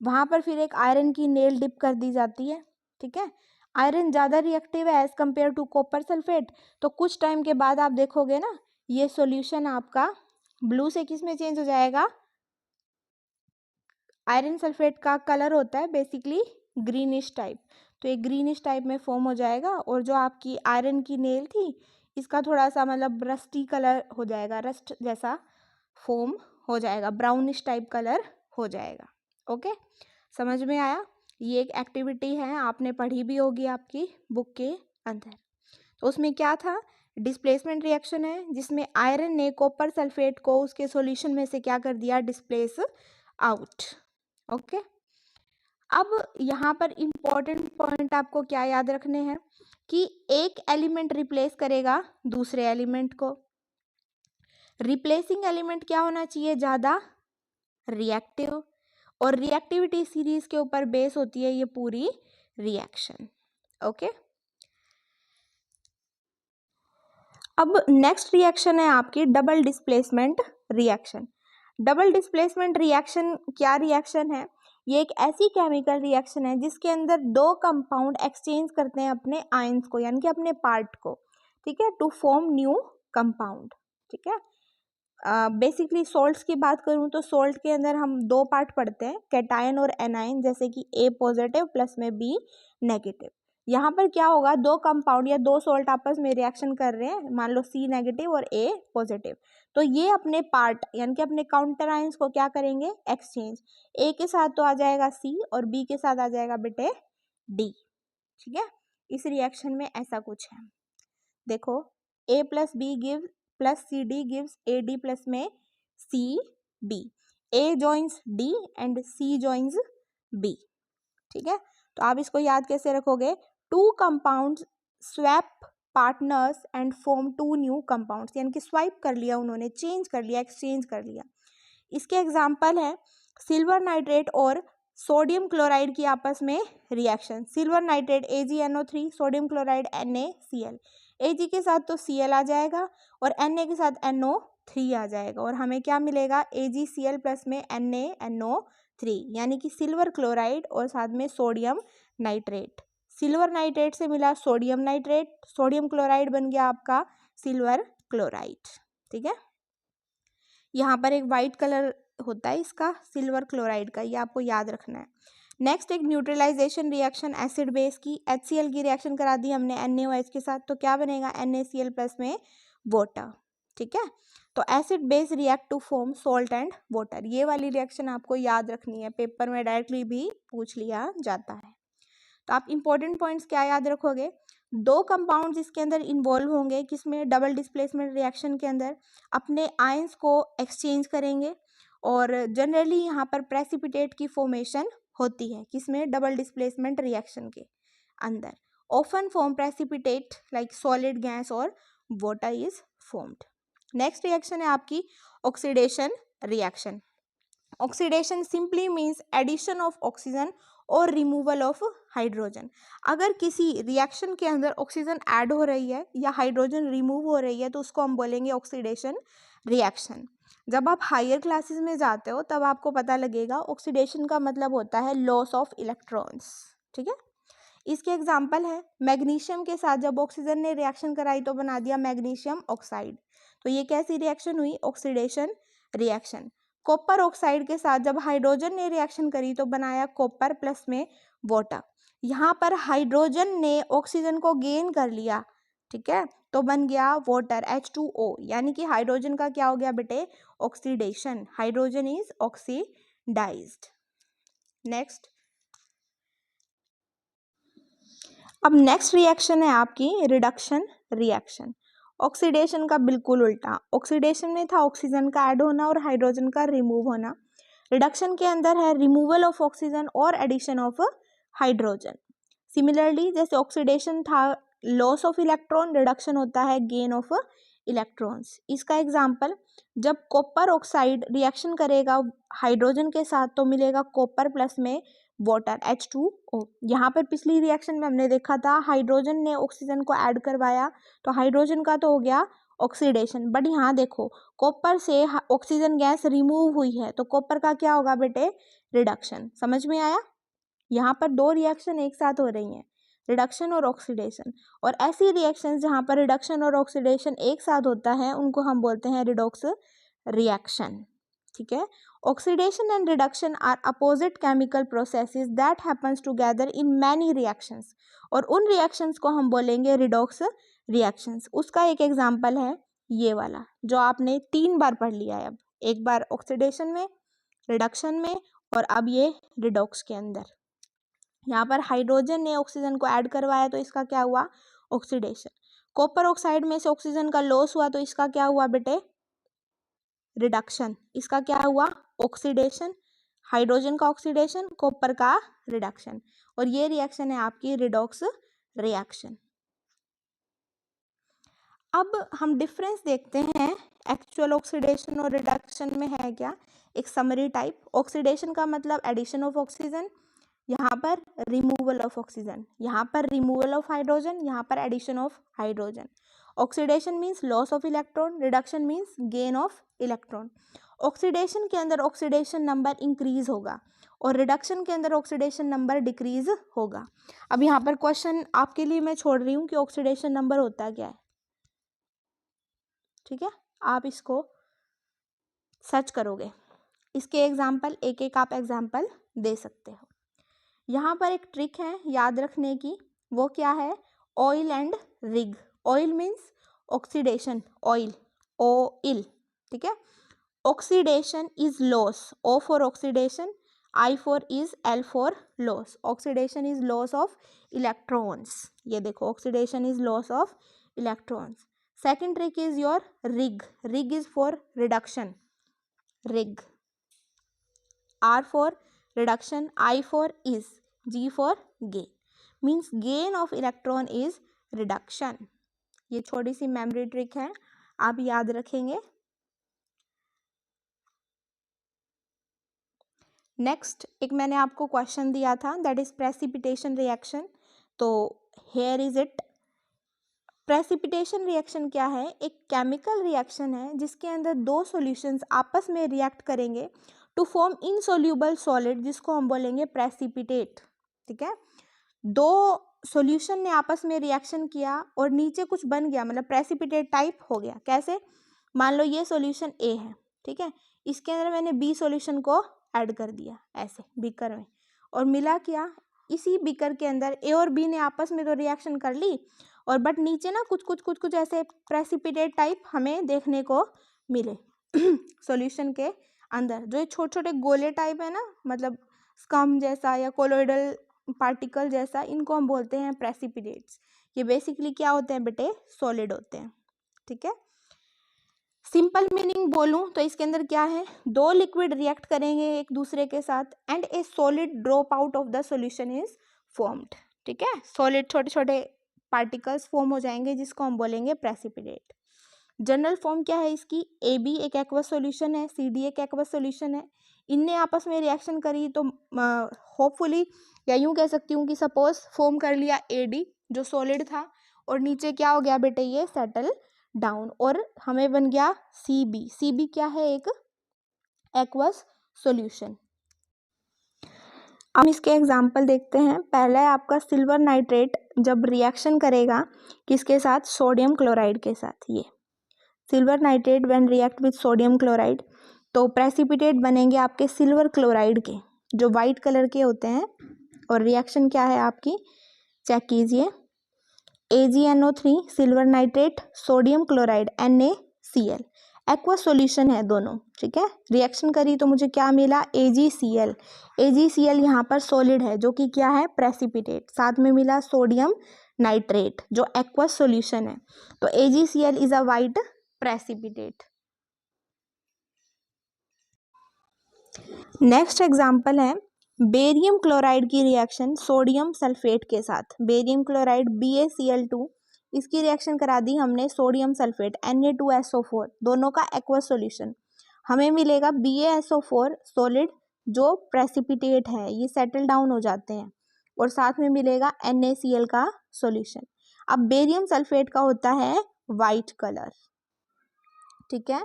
वहाँ पर फिर एक आयरन की नेल डिप कर दी जाती है। ठीक है, आयरन ज़्यादा रिएक्टिव है as compare to copper sulphate, तो कुछ टाइम के बाद आप देखोगे ना ये सॉल्यूशन आपका ब्लू से किस में चेंज हो जाएगा, आयरन सल्फेट का कलर होता है बेसिकली ग्रीनिश टाइप, तो एक ग्रीनिश टाइप में फॉर्म हो जाएगा, और जो आपकी आयरन की नेल थी इसका थोड़ा सा मतलब रस्टी कलर हो जाएगा, रस्ट जैसा फॉर्म हो जाएगा, ब्राउनिश टाइप कलर हो जाएगा। ओके, समझ में आया। ये एक एक्टिविटी है, आपने पढ़ी भी होगी आपकी बुक के अंदर। तो उसमें क्या था, डिस्प्लेसमेंट रिएक्शन है जिसमें आयरन ने कॉपर सल्फेट को उसके सॉल्यूशन में से क्या कर दिया, डिस्प्लेस आउट। ओके, अब यहाँ पर इम्पोर्टेंट पॉइंट आपको क्या याद रखने हैं कि एक एलिमेंट रिप्लेस करेगा दूसरे एलिमेंट को, रिप्लेसिंग एलिमेंट क्या होना चाहिए, ज़्यादा रिएक्टिव, और रिएक्टिविटी सीरीज के ऊपर बेस होती है ये पूरी रिएक्शन। ओके, अब नेक्स्ट रिएक्शन है आपकी double displacement reaction. Double displacement reaction क्या रिएक्शन है, ये एक ऐसी केमिकल रिएक्शन है जिसके अंदर दो कंपाउंड एक्सचेंज करते हैं अपने आयंस को, यानी कि अपने पार्ट को। ठीक है, टू फॉर्म न्यू कंपाउंड। ठीक है, बेसिकली सोल्ट्स की बात करूँ तो सोल्ट के अंदर हम दो पार्ट पढ़ते हैं, कैटायन और एनायन, जैसे कि ए पॉजिटिव प्लस में बी नेगेटिव। यहाँ पर क्या होगा, दो कंपाउंड या दो सोल्ट आपस में रिएक्शन कर रहे हैं, मान लो सी नेगेटिव और ए पॉजिटिव, तो ये अपने पार्ट यानी कि अपने काउंटर आयंस को क्या करेंगे, एक्सचेंज, ए के साथ तो आ जाएगा सी और बी के साथ आ जाएगा बेटे डी। ठीक है, इस रिएक्शन में ऐसा कुछ है, देखो A plus B give plus C D gives A D plus में C B, A joins D and C joins B. ठीक है, तो आप इसको याद कैसे रखोगे, two compounds swap partners and form two new compounds, यानी कि स्वाइप कर लिया उन्होंने, चेंज कर लिया, एक्सचेंज कर लिया। इसके एग्जाम्पल है सिल्वर नाइट्रेट और सोडियम क्लोराइड की आपस में reaction, silver nitrate AgNO3, sodium chloride NaCl, Ag के साथ तो Cl आ जाएगा और Na के साथ NO3 आ जाएगा, और हमें क्या मिलेगा, AgCl प्लस में NaNO3, यानी कि सिल्वर क्लोराइड और साथ में सोडियम नाइट्रेट। सिल्वर नाइट्रेट से मिला सोडियम नाइट्रेट, सोडियम क्लोराइड बन गया आपका सिल्वर क्लोराइड। ठीक है, यहाँ पर एक वाइट कलर होता है इसका सिल्वर क्लोराइड का, ये आपको याद रखना है। नेक्स्ट एक न्यूट्रलाइजेशन रिएक्शन एसिड बेस की, HCl की रिएक्शन करा दी हमने NaOH के साथ, तो क्या बनेगा, NaCl प्लस में वाटर। ठीक है, तो acid base react to form salt and water, ये वाली रिएक्शन आपको याद रखनी है, पेपर में डायरेक्टली भी पूछ लिया जाता है। तो आप इंपॉर्टेंट पॉइंट्स क्या याद रखोगे, दो कंपाउंड इसके अंदर इन्वॉल्व होंगे, किसमें, डबल डिस्प्लेसमेंट रिएक्शन के अंदर अपने आयंस को एक्सचेंज करेंगे, और जनरली यहाँ पर प्रेसिपिटेट की फॉर्मेशन होती है, किसमें, डबल डिस्प्लेसमेंट रिएक्शन के अंदर, often form precipitate like solid gas और water is formed. Next reaction है आपकी oxidation reaction. Oxidation simply means addition of oxygen और रिमूवल ऑफ हाइड्रोजन। अगर किसी रिएक्शन के अंदर ऑक्सीजन ऐड हो रही है या हाइड्रोजन रिमूव हो रही है तो उसको हम बोलेंगे ऑक्सीडेशन रिएक्शन। जब आप हायर क्लासेस में जाते हो तब आपको पता लगेगा ऑक्सीडेशन का मतलब होता है लॉस ऑफ इलेक्ट्रॉन्स। ठीक है, इसके एग्जाम्पल है मैग्नीशियम के साथ जब ऑक्सीजन ने रिएक्शन कराई तो बना दिया मैग्नीशियम ऑक्साइड, तो ये कैसी रिएक्शन हुई, ऑक्सीडेशन रिएक्शन। कॉपर ऑक्साइड के साथ जब हाइड्रोजन ने रिएक्शन करी तो बनाया कॉपर प्लस में वाटर। यहाँ पर हाइड्रोजन ने ऑक्सीजन को गेन कर लिया, ठीक है, तो बन गया वाटर H2O, यानी कि हाइड्रोजन का क्या हो गया बेटे, oxidation, hydrogen is oxidized. Next, अब नेक्स्ट रिएक्शन है आपकी रिडक्शन रिएक्शन। ऑक्सीडेशन का बिल्कुल उल्टा, ऑक्सीडेशन में था ऑक्सीजन का ऐड होना और हाइड्रोजन का रिमूव होना। रिडक्शन के अंदर है रिमूवल ऑफ ऑक्सीजन और एडिशन ऑफ हाइड्रोजन। सिमिलरली जैसे ऑक्सीडेशन था लॉस ऑफ इलेक्ट्रॉन, रिडक्शन होता है गेन ऑफ इलेक्ट्रॉन्स। इसका एग्जांपल, जब कॉपर ऑक्साइड रिएक्शन करेगा हाइड्रोजन के साथ तो मिलेगा कॉपर प्लस में वाटर H2O। यहाँ पर पिछली रिएक्शन में हमने देखा था हाइड्रोजन ने ऑक्सीजन को ऐड करवाया तो हाइड्रोजन का तो हो गया ऑक्सीडेशन, बट यहाँ देखो कॉपर से ऑक्सीजन गैस रिमूव हुई है तो कॉपर का क्या होगा बेटे, रिडक्शन। समझ में आया, यहाँ पर दो रिएक्शन एक साथ हो रही हैं, रिडक्शन और ऑक्सीडेशन। और ऐसी रिएक्शंस जहाँ पर रिडक्शन और ऑक्सीडेशन एक साथ होता है उनको हम बोलते हैं रिडॉक्स रिएक्शन। ठीक है, oxidation and reduction are opposite chemical processes that happens together in many reactions, और उन रिएक्शंस को हम बोलेंगे रिडॉक्स रिएक्शंस। उसका एक एग्जांपल है ये वाला जो आपने 3 बार पढ़ लिया है, अब एक बार ऑक्सीडेशन में, रिडक्शन में, और अब ये रिडॉक्स के अंदर। यहाँ पर हाइड्रोजन ने ऑक्सीजन को ऐड करवाया तो इसका क्या हुआ, ऑक्सीडेशन। कॉपर ऑक्साइड में से ऑक्सीजन का लॉस हुआ तो इसका क्या हुआ बेटे, रिडक्शन। इसका क्या हुआ, ऑक्सीडेशन, हाइड्रोजन का ऑक्सीडेशन, कॉपर का रिडक्शन, और ये रिएक्शन है आपकी रिडॉक्स रिएक्शन। अब हम डिफरेंस देखते हैं एक्चुअल ऑक्सीडेशन और रिडक्शन में है क्या, एक समरी टाइप। ऑक्सीडेशन का मतलब एडिशन ऑफ ऑक्सीजन, यहाँ पर रिमूवल ऑफ ऑक्सीजन, यहाँ पर रिमूवल ऑफ हाइड्रोजन, यहाँ पर addition of hydrogen. Oxidation means loss of electron, reduction means gain of electron. Oxidation के अंदर ऑक्सीडेशन नंबर इंक्रीज होगा और रिडक्शन के अंदर ऑक्सीडेशन नंबर डिक्रीज होगा। अब यहाँ पर क्वेश्चन आपके लिए मैं छोड़ रही हूँ कि ऑक्सीडेशन नंबर होता क्या है, ठीक है, आप इसको सर्च करोगे, इसके एग्जाम्पल एक एक आप एग्जाम्पल दे सकते हो। यहाँ पर एक ट्रिक है याद रखने की, वो क्या है, oil and rig. Oil means oxidation, oil, oil, ठीक है। Oxidation is loss, O for oxidation, I for is, L for loss. Oxidation is loss of electrons, ये देखो oxidation is loss of electrons. Second trick is your rig, rig is for reduction, rig, R for reduction, I for is, G for gain, means gain of electron is reduction। ये छोटी सी memory trick है, आप याद रखेंगे। Next एक मैंने आपको question दिया था दैट इज प्रेसिपिटेशन रिएक्शन, तो here is it. Precipitation reaction क्या है, एक केमिकल रिएक्शन है जिसके अंदर दो सॉल्यूशंस आपस में रिएक्ट करेंगे टू फॉर्म इनसोल्यूबल सॉलिड, जिसको हम बोलेंगे प्रेसिपिटेट। ठीक है, दो सॉल्यूशन ने आपस में रिएक्शन किया और नीचे कुछ बन गया, मतलब प्रेसिपिटेट टाइप हो गया। कैसे, मान लो ये सॉल्यूशन ए है, ठीक है, इसके अंदर मैंने बी सॉल्यूशन को ऐड कर दिया ऐसे बीकर में, और मिला क्या, इसी बीकर के अंदर ए और बी ने आपस में तो रिएक्शन कर ली, और बट नीचे ना कुछ कुछ कुछ कुछ ऐसे प्रेसिपिटेट टाइप हमें देखने को मिले सॉल्यूशन के अंदर। जो ये छोटे छोटे गोले टाइप है ना, मतलब स्कम जैसा या कोलोइडल पार्टिकल जैसा, इनको हम बोलते हैं प्रेसिपिटेट्स। ये बेसिकली क्या होते हैं बेटे, सॉलिड होते हैं। ठीक है, सिंपल मीनिंग बोलूं तो इसके अंदर क्या है, दो लिक्विड रिएक्ट करेंगे एक दूसरे के साथ and A solid drop out of the solution is formed. ठीक है, सॉलिड छोटे छोटे पार्टिकल्स फॉर्म हो जाएंगे जिसको हम बोलेंगे प्रेसिपिटेट। जनरल फॉर्म क्या है इसकी, ए बी एक एक्वस सॉल्यूशन है, सी डी एक एक्वस सॉल्यूशन है, इनने आपस में रिएक्शन करी तो होपफुली या यूँ कह सकती हूँ कि सपोज फॉर्म कर लिया AD जो सॉलिड था, और नीचे क्या हो गया बेटे, ये सेटल डाउन, और हमें बन गया CB। CB क्या है, एक एक्वस सॉल्यूशन। हम इसके एग्जाम्पल देखते हैं। पहला है आपका सिल्वर नाइट्रेट जब रिएक्शन करेगा किसके साथ, सोडियम क्लोराइड के साथ। ये silver nitrate when react with sodium chloride तो प्रेसिपिटेट बनेंगे आपके सिल्वर क्लोराइड के जो वाइट कलर के होते हैं। और रिएक्शन क्या है आपकी, चेक कीजिए, AgNO3 silver nitrate sodium chloride NaCl, aqua solution है दोनों, ठीक है। रिएक्शन करी तो मुझे क्या मिला, AgCl। AgCl यहाँ पर सॉलिड है जो कि क्या है, प्रेसिपिटेट, साथ में मिला सोडियम नाइट्रेट जो एक्वा सॉल्यूशन है। तो AgCl is a white precipitate. Next example है बेरियम क्लोराइड की रिएक्शन सोडियम सल्फेट के साथ। बेरियम क्लोराइड BaCl2, इसकी रिएक्शन करा दी हमने सोडियम सल्फेट Na2SO4, दोनों का एक्वस सॉल्यूशन। हमें मिलेगा BaSO4 सॉलिड जो प्रेसिपिटेट है, ये सेटल डाउन हो जाते हैं, और साथ में मिलेगा NaCl का सॉल्यूशन। अब बेरियम सल्फेट का होता है वाइट कलर, ठीक है।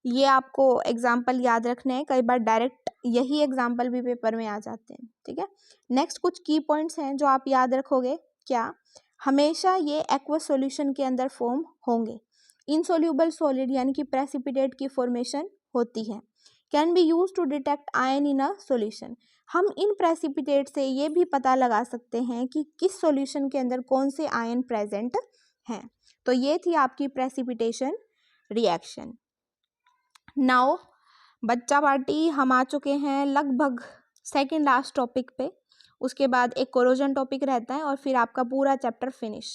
ये आपको एग्जाम्पल याद रखने हैं, कई बार डायरेक्ट यही एग्जाम्पल भी पेपर में आ जाते हैं, ठीक है। नेक्स्ट कुछ की पॉइंट्स हैं जो आप याद रखोगे, क्या, हमेशा ये एक्वस सॉल्यूशन के अंदर फॉर्म होंगे। इनसोल्यूबल सॉलिड यानी कि प्रेसिपिटेट की फॉर्मेशन होती है। Can be use to detect ion in a solution, हम इन प्रेसिपिटेट से ये भी पता लगा सकते हैं कि किस सॉल्यूशन के अंदर कौन से आयन प्रेजेंट हैं। तो ये थी आपकी प्रेसिपिटेशन रिएक्शन। नाउ बच्चा पार्टी हम आ चुके हैं लगभग सेकंड लास्ट टॉपिक पे। उसके बाद एक कोरोजन टॉपिक रहता है और फिर आपका पूरा चैप्टर फिनिश।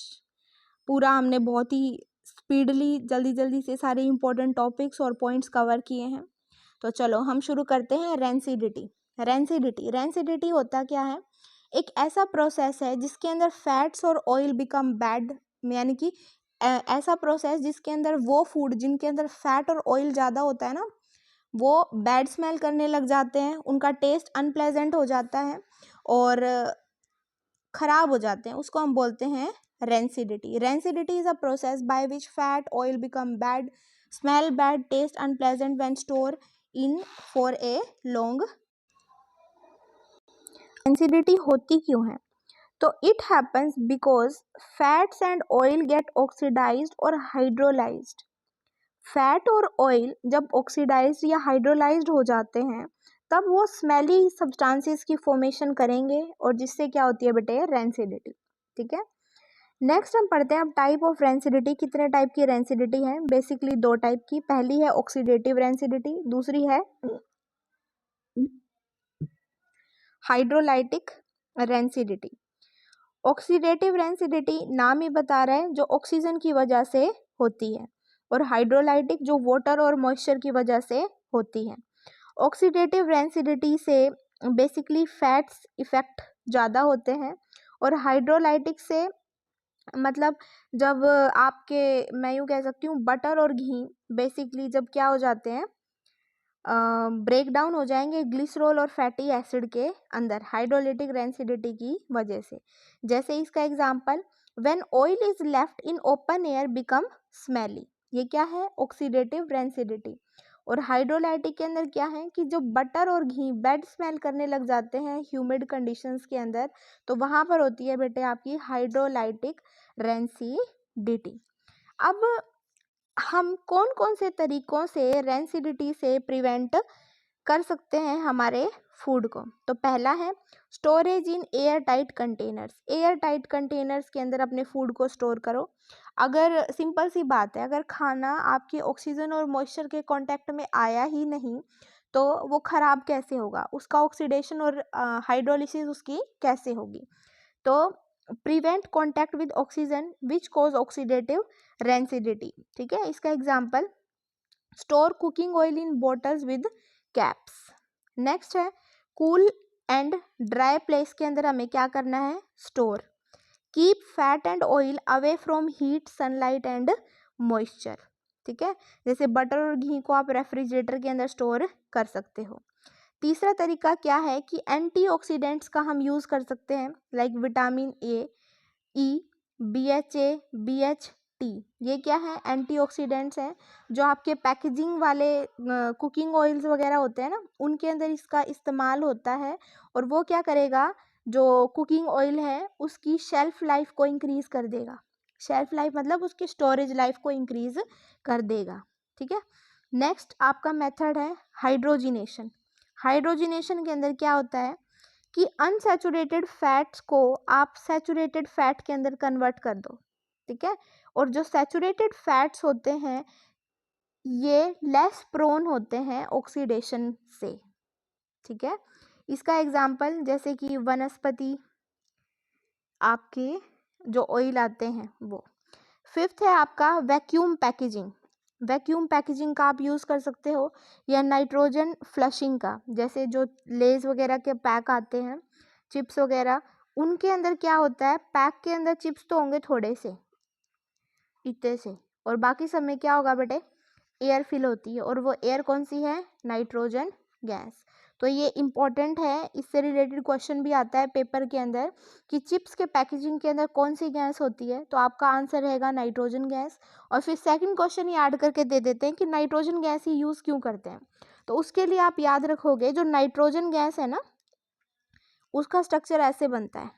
पूरा हमने बहुत ही स्पीडली जल्दी जल्दी से सारे इंपॉर्टेंट टॉपिक्स और पॉइंट्स कवर किए हैं। तो चलो हम शुरू करते हैं। रेंसिडिटी। रेंसिडिटी होता क्या है, एक ऐसा प्रोसेस है जिसके अंदर फैट्स और ऑयल बिकम बैड, यानी कि ऐसा प्रोसेस जिसके अंदर वो फूड जिनके अंदर फैट और ऑयल ज़्यादा होता है ना, वो बैड स्मेल करने लग जाते हैं, उनका टेस्ट अनप्लेजेंट हो जाता है और ख़राब हो जाते हैं, उसको हम बोलते हैं rancidity. Rancidity is a process by which fat oil become bad, smell bad, taste unpleasant when store in for a long. Rancidity होती क्यों है, तो it happens because fats and oil get oxidized और हाइड्रोलाइज्ड। फैट और oil जब oxidized या hydrolyzed हो जाते हैं तब वो स्मेली सब्सटेंसेस की फॉर्मेशन करेंगे और जिससे क्या होती है बेटे, रेंसिडिटी, ठीक है। नेक्स्ट हम पढ़ते हैं अब टाइप ऑफ रेंसिडिटी। कितने टाइप की रेंसिडिटी है, बेसिकली दो टाइप की। पहली है ऑक्सीडेटिव रेंसिडिटी, दूसरी है हाइड्रोलाइटिक रेंसिडिटी। ऑक्सीडेटिव रेंसिडिटी नाम ही बता रहा है जो ऑक्सीजन की वजह से होती है, और हाइड्रोलाइटिक जो वाटर और मॉइस्चर की वजह से होती है। ऑक्सीडेटिव रेंसिडिटी से बेसिकली फैट्स इफेक्ट ज़्यादा होते हैं, और हाइड्रोलाइटिक से मतलब जब आपके, मैं यूँ कह सकती हूँ, बटर और घी बेसिकली जब क्या हो जाते हैं, ब्रेक डाउन हो जाएंगे ग्लिसरॉल और फैटी एसिड के अंदर हाइड्रोलाइटिक रेंसिडिटी की वजह से। जैसे इसका example, when oil is left in open air become smelly, ये क्या है, ऑक्सीडेटिव रेंसिडिटी। और हाइड्रोलाइटिक के अंदर क्या है कि जो बटर और घी बैड स्मेल करने लग जाते हैं ह्यूमिड कंडीशंस के अंदर, तो वहाँ पर होती है बेटे आपकी हाइड्रोलाइटिक रेंसिडिटी। अब हम कौन कौन से तरीकों से रेंसिडिटी से प्रिवेंट कर सकते हैं हमारे फूड को, तो पहला है storage in air tight containers. Air tight containers के अंदर अपने फूड को स्टोर करो। अगर सिंपल सी बात है, अगर खाना आपके ऑक्सीजन और मॉइस्चर के कांटेक्ट में आया ही नहीं तो वो ख़राब कैसे होगा, उसका ऑक्सीडेशन और हाइड्रोलिसिस उसकी कैसे होगी। तो prevent contact with oxygen which cause oxidative rancidity, ठीक है। इसका example, store cooking oil in bottles with caps. Next है कूल एंड ड्राई प्लेस के अंदर हमें क्या करना है, store. Keep fat and oil away from heat, sunlight and moisture, ठीक है। जैसे बटर और घी को आप रेफ्रिजरेटर के अंदर स्टोर कर सकते हो। तीसरा तरीका क्या है कि एंटीऑक्सीडेंट्स का हम यूज़ कर सकते हैं, like vitamin A, E, BHA, BHT, ये क्या है, एंटीऑक्सीडेंट्स हैं जो आपके पैकेजिंग वाले कुकिंग ऑयल्स वगैरह होते हैं ना, उनके अंदर इसका इस्तेमाल होता है। और वो क्या करेगा, जो कुकिंग ऑयल है उसकी शेल्फ लाइफ को इंक्रीज़ कर देगा। शेल्फ लाइफ मतलब उसकी स्टोरेज लाइफ को इंक्रीज़ कर देगा। ठीक है। नेक्स्ट आपका मेथड है हाइड्रोजिनेशन। हाइड्रोजिनेशन के अंदर क्या होता है कि अनसैचुरेटेड फैट्स को आप सैचुरेटेड फैट के अंदर कन्वर्ट कर दो। ठीक है। और जो सैचुरेटेड फैट्स होते हैं ये लेस प्रोन होते हैं ऑक्सीडेशन से। ठीक है। इसका एग्जांपल जैसे कि वनस्पति आपके जो ऑयल आते हैं वो। फिफ्थ है आपका वैक्यूम पैकेजिंग। वैक्यूम पैकेजिंग का आप यूज़ कर सकते हो, या नाइट्रोजन फ्लशिंग का, जैसे जो लेज वगैरह के पैक आते हैं, चिप्स वगैरह, उनके अंदर क्या होता है, पैक के अंदर चिप्स तो होंगे थोड़े से, इतने से, और बाकी सब में क्या होगा बेटे, एयर फिल होती है, और वो एयर कौन सी है, नाइट्रोजन गैस। तो ये इम्पॉर्टेंट है, इससे रिलेटेड क्वेश्चन भी आता है पेपर के अंदर कि चिप्स के पैकेजिंग के अंदर कौन सी गैस होती है, तो आपका आंसर रहेगा नाइट्रोजन गैस। और फिर सेकंड क्वेश्चन ही ऐड करके दे देते हैं कि नाइट्रोजन गैस ही यूज़ क्यों करते हैं। तो उसके लिए आप याद रखोगे जो नाइट्रोजन गैस है ना, उसका स्ट्रक्चर ऐसे बनता है,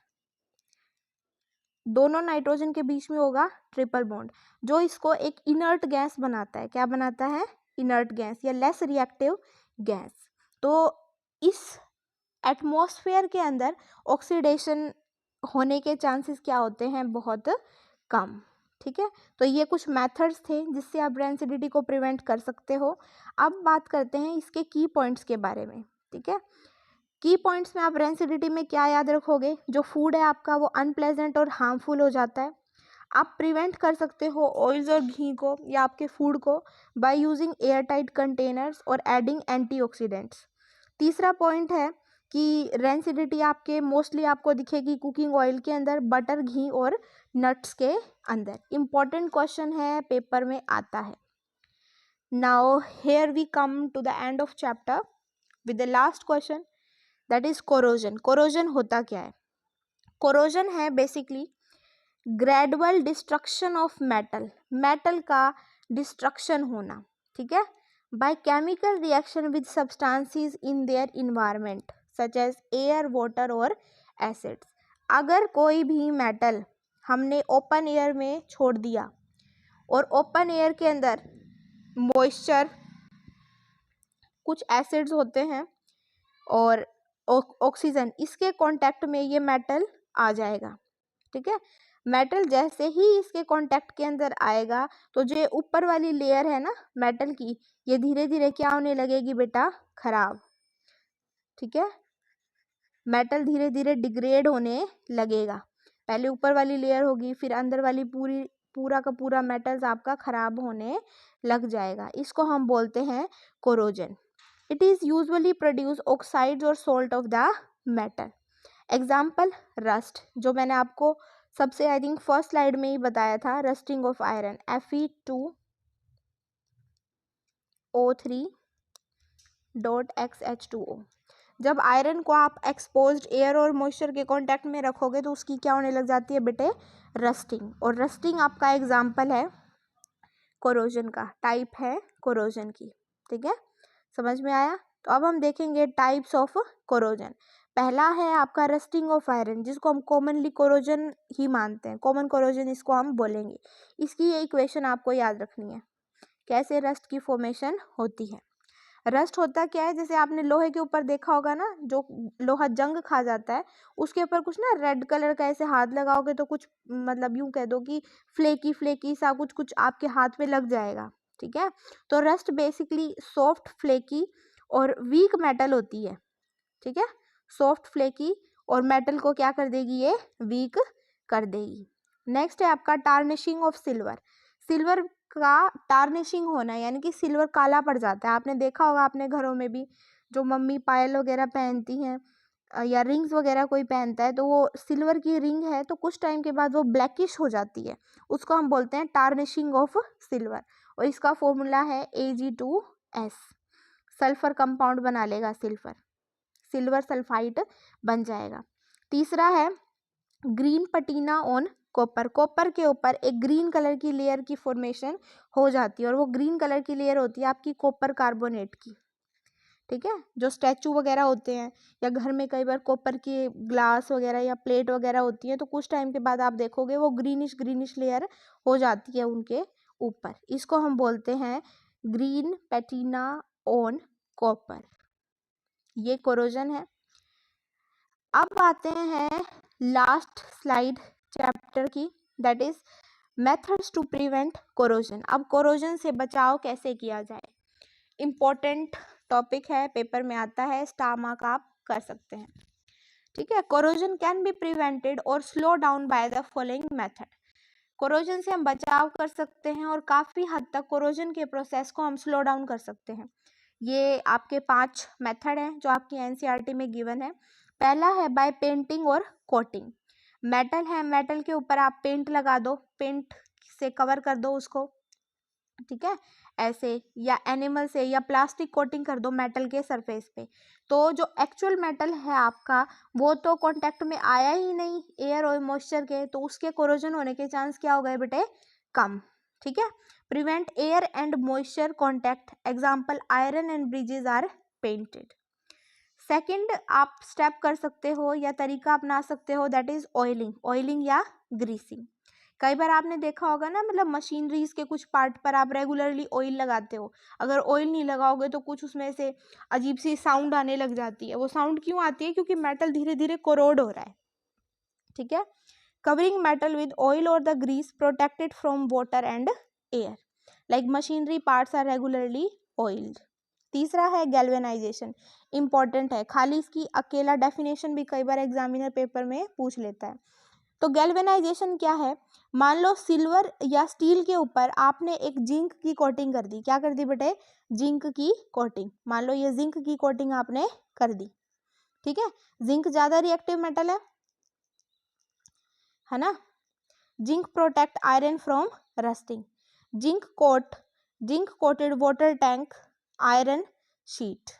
दोनों नाइट्रोजन के बीच में होगा ट्रिपल बॉन्ड, जो इसको एक इनर्ट गैस बनाता है। क्या बनाता है, इनर्ट गैस या लेस रिएक्टिव गैस। तो इस एटमॉस्फेयर के अंदर ऑक्सीडेशन होने के चांसेस क्या होते हैं, बहुत कम। ठीक है। तो ये कुछ मेथड्स थे जिससे आप रेंसिडिटी को प्रिवेंट कर सकते हो। अब बात करते हैं इसके की पॉइंट्स के बारे में। ठीक है। की पॉइंट्स में आप रेंसिडिटी में क्या याद रखोगे, जो फूड है आपका वो अनप्लेजेंट और हार्मफुल हो जाता है। आप प्रिवेंट कर सकते हो ऑयल्स और घी को या आपके फूड को by using air tight containers और एडिंग एंटीऑक्सीडेंट्स। तीसरा पॉइंट है कि रेंसिडिटी आपके मोस्टली आपको दिखेगी कुकिंग ऑयल के अंदर, बटर, घी और नट्स के अंदर। इम्पॉर्टेंट क्वेश्चन है, पेपर में आता है। Now here we come to the end of chapter with the last question, that is corrosion. Corrosion होता क्या है, कोरोजन है basically gradual destruction of metal, metal का डिस्ट्रक्शन होना। ठीक है, by chemical reaction with substances in their environment such as air, water और acids. अगर कोई भी मेटल हमने ओपन एयर में छोड़ दिया और ओपन एयर के अंदर मॉइस्चर, कुछ एसिड्स होते हैं और ऑक्सीजन, इसके कांटेक्ट में ये मेटल आ जाएगा। ठीक है, मेटल जैसे ही इसके कांटेक्ट के अंदर आएगा तो जो ऊपर वाली लेयर है ना मेटल की, ये धीरे धीरे क्या होने लगेगी बेटा, खराब। ठीक है, मेटल धीरे धीरे डिग्रेड होने लगेगा। पहले ऊपर वाली लेयर होगी, फिर अंदर वाली पूरा का पूरा मेटल्स आपका खराब होने लग जाएगा। इसको हम बोलते हैं corrosion. It is usually produce oxides और salt of the metal. Example rust, जो मैंने आपको सबसे आई थिंक फर्स्ट स्लाइड में ही बताया था, रस्टिंग ऑफ आयरन, Fe2O3.XH2O। जब आयरन को आप एक्सपोज्ड एयर और मॉइस्चर के कांटेक्ट में रखोगे तो उसकी क्या होने लग जाती है बेटे, रस्टिंग। और रस्टिंग आपका एग्जाम्पल है कोरोजन का, टाइप है कोरोजन की। ठीक है, समझ में आया। तो अब हम देखेंगे टाइप्स ऑफ कोरोजन। पहला है आपका रस्टिंग ऑफ आयरन, जिसको हम कॉमनली कोरोजन ही मानते हैं, कॉमन कोरोजन इसको हम बोलेंगे। इसकी ये इक्वेशन आपको याद रखनी है, कैसे रस्ट की फॉर्मेशन होती है। रस्ट होता क्या है, जैसे आपने लोहे के ऊपर देखा होगा ना, जो लोहा जंग खा जाता है उसके ऊपर कुछ ना रेड कलर का ऐसे हाथ लगाओगे तो कुछ मतलब यूं कह दो कि फ्लेकी फ्लेकी सा कुछ कुछ आपके हाथ में लग जाएगा। ठीक है, तो रस्ट बेसिकली सॉफ्ट, फ्लेकी और वीक मेटल होती है। ठीक है, सॉफ्ट, फ्लेकी और मेटल को क्या कर देगी, ये वीक कर देगी। नेक्स्ट है आपका टार्निशिंग ऑफ सिल्वर। सिल्वर का टार्निशिंग होना, यानी कि सिल्वर काला पड़ जाता है। आपने देखा होगा अपने घरों में भी, जो मम्मी पायल वगैरह पहनती हैं या रिंग्स वगैरह कोई पहनता है, तो वो सिल्वर की रिंग है तो कुछ टाइम के बाद वो ब्लैकिश हो जाती है, उसको हम बोलते हैं टार्निशिंग ऑफ सिल्वर। और इसका फॉर्मूला है Ag2S, सल्फर कंपाउंड बना लेगा सिल्वर। सिल्वर सल्फाइड बन जाएगा। तीसरा है green patina on copper, copper के ऊपर एक ग्रीन कलर की लेयर की फॉर्मेशन हो जाती है और वो ग्रीन कलर की लेयर होती है आपकी कॉपर कार्बोनेट की, ठीक है। जो स्टैचू वगैरह होते हैं या घर में कई बार कॉपर की ग्लास वगैरह या प्लेट वगैरह होती है तो कुछ टाइम के बाद आप देखोगे वो ग्रीनिश लेयर हो जाती है उनके ऊपर, इसको हम बोलते हैं ग्रीन पैटिना ऑन कॉपर, ये कोरोजन है। अब आते हैं लास्ट स्लाइड चैप्टर की, that is methods to prevent corrosion. अब कोरोजन से बचाव कैसे किया जाए, इम्पोर्टेंट टॉपिक है, पेपर में आता है, स्टार मार्क आप कर सकते हैं, ठीक है। कोरोजन कैन बी प्रिवेंटेड और slow down by the following method. Corrosion से हम बचाव कर सकते हैं और काफ़ी हद तक कोरोजन के प्रोसेस को हम स्लो डाउन कर सकते हैं। ये आपके 5 मेथड हैं जो आपकी एनसीईआरटी में गिवन है। पहला है बाय पेंटिंग और कोटिंग। मेटल है, मेटल के ऊपर आप पेंट लगा दो, पेंट से कवर कर दो उसको, ठीक है, ऐसे, या एनिमल से, या प्लास्टिक कोटिंग कर दो मेटल के सरफेस पे। तो जो एक्चुअल मेटल है आपका वो तो कांटेक्ट में आया ही नहीं एयर और मॉइस्चर के, तो उसके कोरोजन होने के चांस क्या हो गए बेटे, कम, ठीक है। Prevent air and moisture contact, example iron and bridges are painted. Second आप स्टेप कर सकते हो या तरीका अपना सकते हो, दैट इज ऑयलिंग, ऑयलिंग या ग्रीसिंग। कई बार आपने देखा होगा ना, मतलब मशीनरीज के कुछ पार्ट पर आप रेगुलरली ऑयल लगाते हो, अगर ऑयल नहीं लगाओगे तो कुछ उसमें से अजीब सी साउंड आने लग जाती है। वो साउंड क्यों आती है, क्योंकि मेटल धीरे धीरे कोरोड हो रहा है, ठीक है। कवरिंग मेटल विद ऑयल और the grease protected from water and air, like machinery parts are regularly oiled. तीसरा है गैल्वेनाइजेशन, इंपॉर्टेंट है, खाली इसकी अकेला डेफिनेशन भी कई बार एग्जामिनर पेपर में पूछ लेता है। तो गैल्वेनाइजेशन क्या है, मान लो सिल्वर या स्टील के ऊपर आपने एक जिंक की कोटिंग कर दी, क्या कर दी बेटे, जिंक की कोटिंग, मान लो ये जिंक की कोटिंग आपने कर दी, ठीक है। जिंक ज्यादा रिएक्टिव मेटल है ना। Zinc protect iron from rusting, zinc coated water tank iron sheet,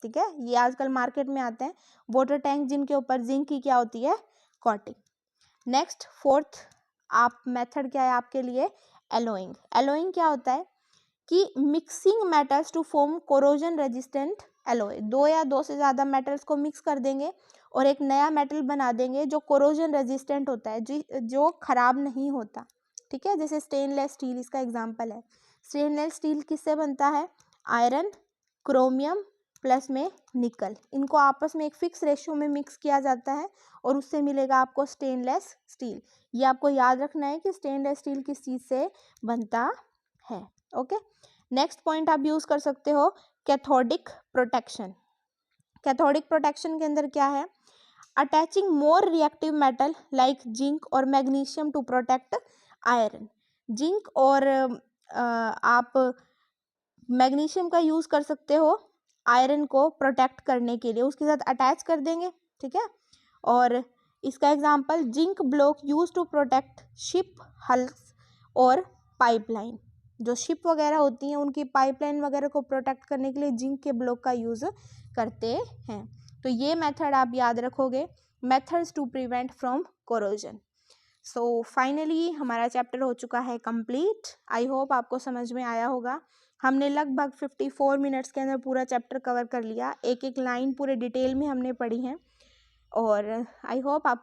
ठीक है। ये आजकल मार्केट में आते हैं वाटर टैंक जिनके ऊपर जिंक की क्या होती है, कोटिंग। नेक्स्ट फोर्थ आप मेथड क्या है आपके लिए, एलोइंग। एलोइंग क्या होता है कि mixing metals to form corrosion resistant alloy, 2 या 2 से ज़्यादा मेटल्स को मिक्स कर देंगे और एक नया मेटल बना देंगे जो कोरोजन रेजिस्टेंट होता है, जो खराब नहीं होता, ठीक है। जैसे स्टेनलेस स्टील इसका एग्जांपल है। स्टेनलेस स्टील किससे बनता है, आयरन, क्रोमियम प्लस में निकल, इनको आपस में एक फिक्स रेशियो में मिक्स किया जाता है और उससे मिलेगा आपको स्टेनलेस स्टील। ये आपको याद रखना है कि स्टेनलेस स्टील किस चीज़ से बनता है, ओके। नेक्स्ट पॉइंट आप यूज कर सकते हो कैथोडिक प्रोटेक्शन। कैथोडिक प्रोटेक्शन के अंदर क्या है, attaching more reactive metal like zinc और magnesium to protect iron. Zinc और आप मैग्नीशियम का यूज कर सकते हो आयरन को प्रोटेक्ट करने के लिए, उसके साथ अटैच कर देंगे, ठीक है। और इसका example zinc block use to protect ship hulls और पाइपलाइन, जो शिप वगैरह होती हैं उनकी पाइपलाइन वगैरह को प्रोटेक्ट करने के लिए जिंक के ब्लॉक का यूज़ करते हैं। तो ये मेथड आप याद रखोगे, methods to prevent from corrosion. So finally हमारा चैप्टर हो चुका है कंप्लीट। आई होप आपको समझ में आया होगा। हमने लगभग 54 मिनट्स के अंदर पूरा चैप्टर कवर कर लिया, एक एक लाइन पूरे डिटेल में हमने पढ़ी है और आई होप आप